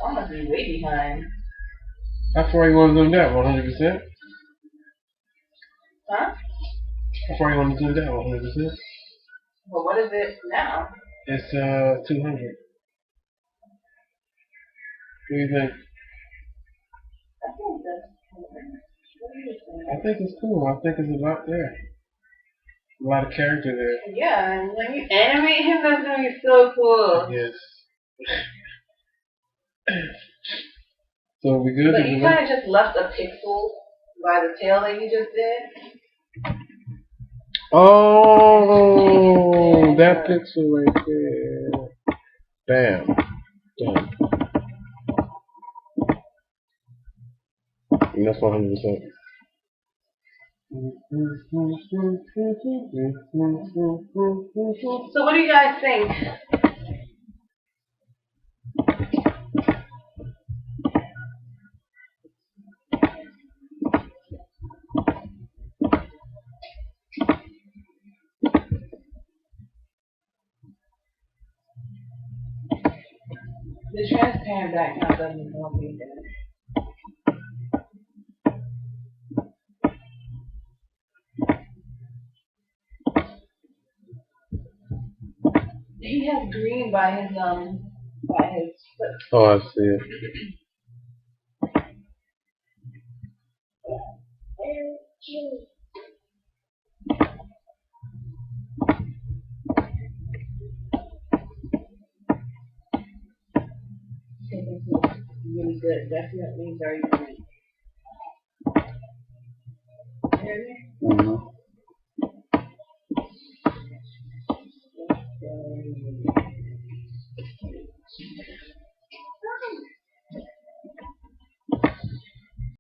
I must be way behind. How far you want to zoom down? 100%? Huh? How far you want to zoom down? 100%? Well, what is it now? It's 200. What do you think? I think that's cool. What do you think? I think it's cool. I think it's about there. A lot of character there. Yeah, and when you animate him, that's gonna be so cool. Yes. So we good? But you kind of just left a pixel by the tail that you just did. Oh, that pixel right there. Bam. Done. And that's 100%. So what do you guys think? The transparent background doesn't help me there. He has green by his foot. Oh, I see it. This is really good. Definitely very green. Mm-hmm.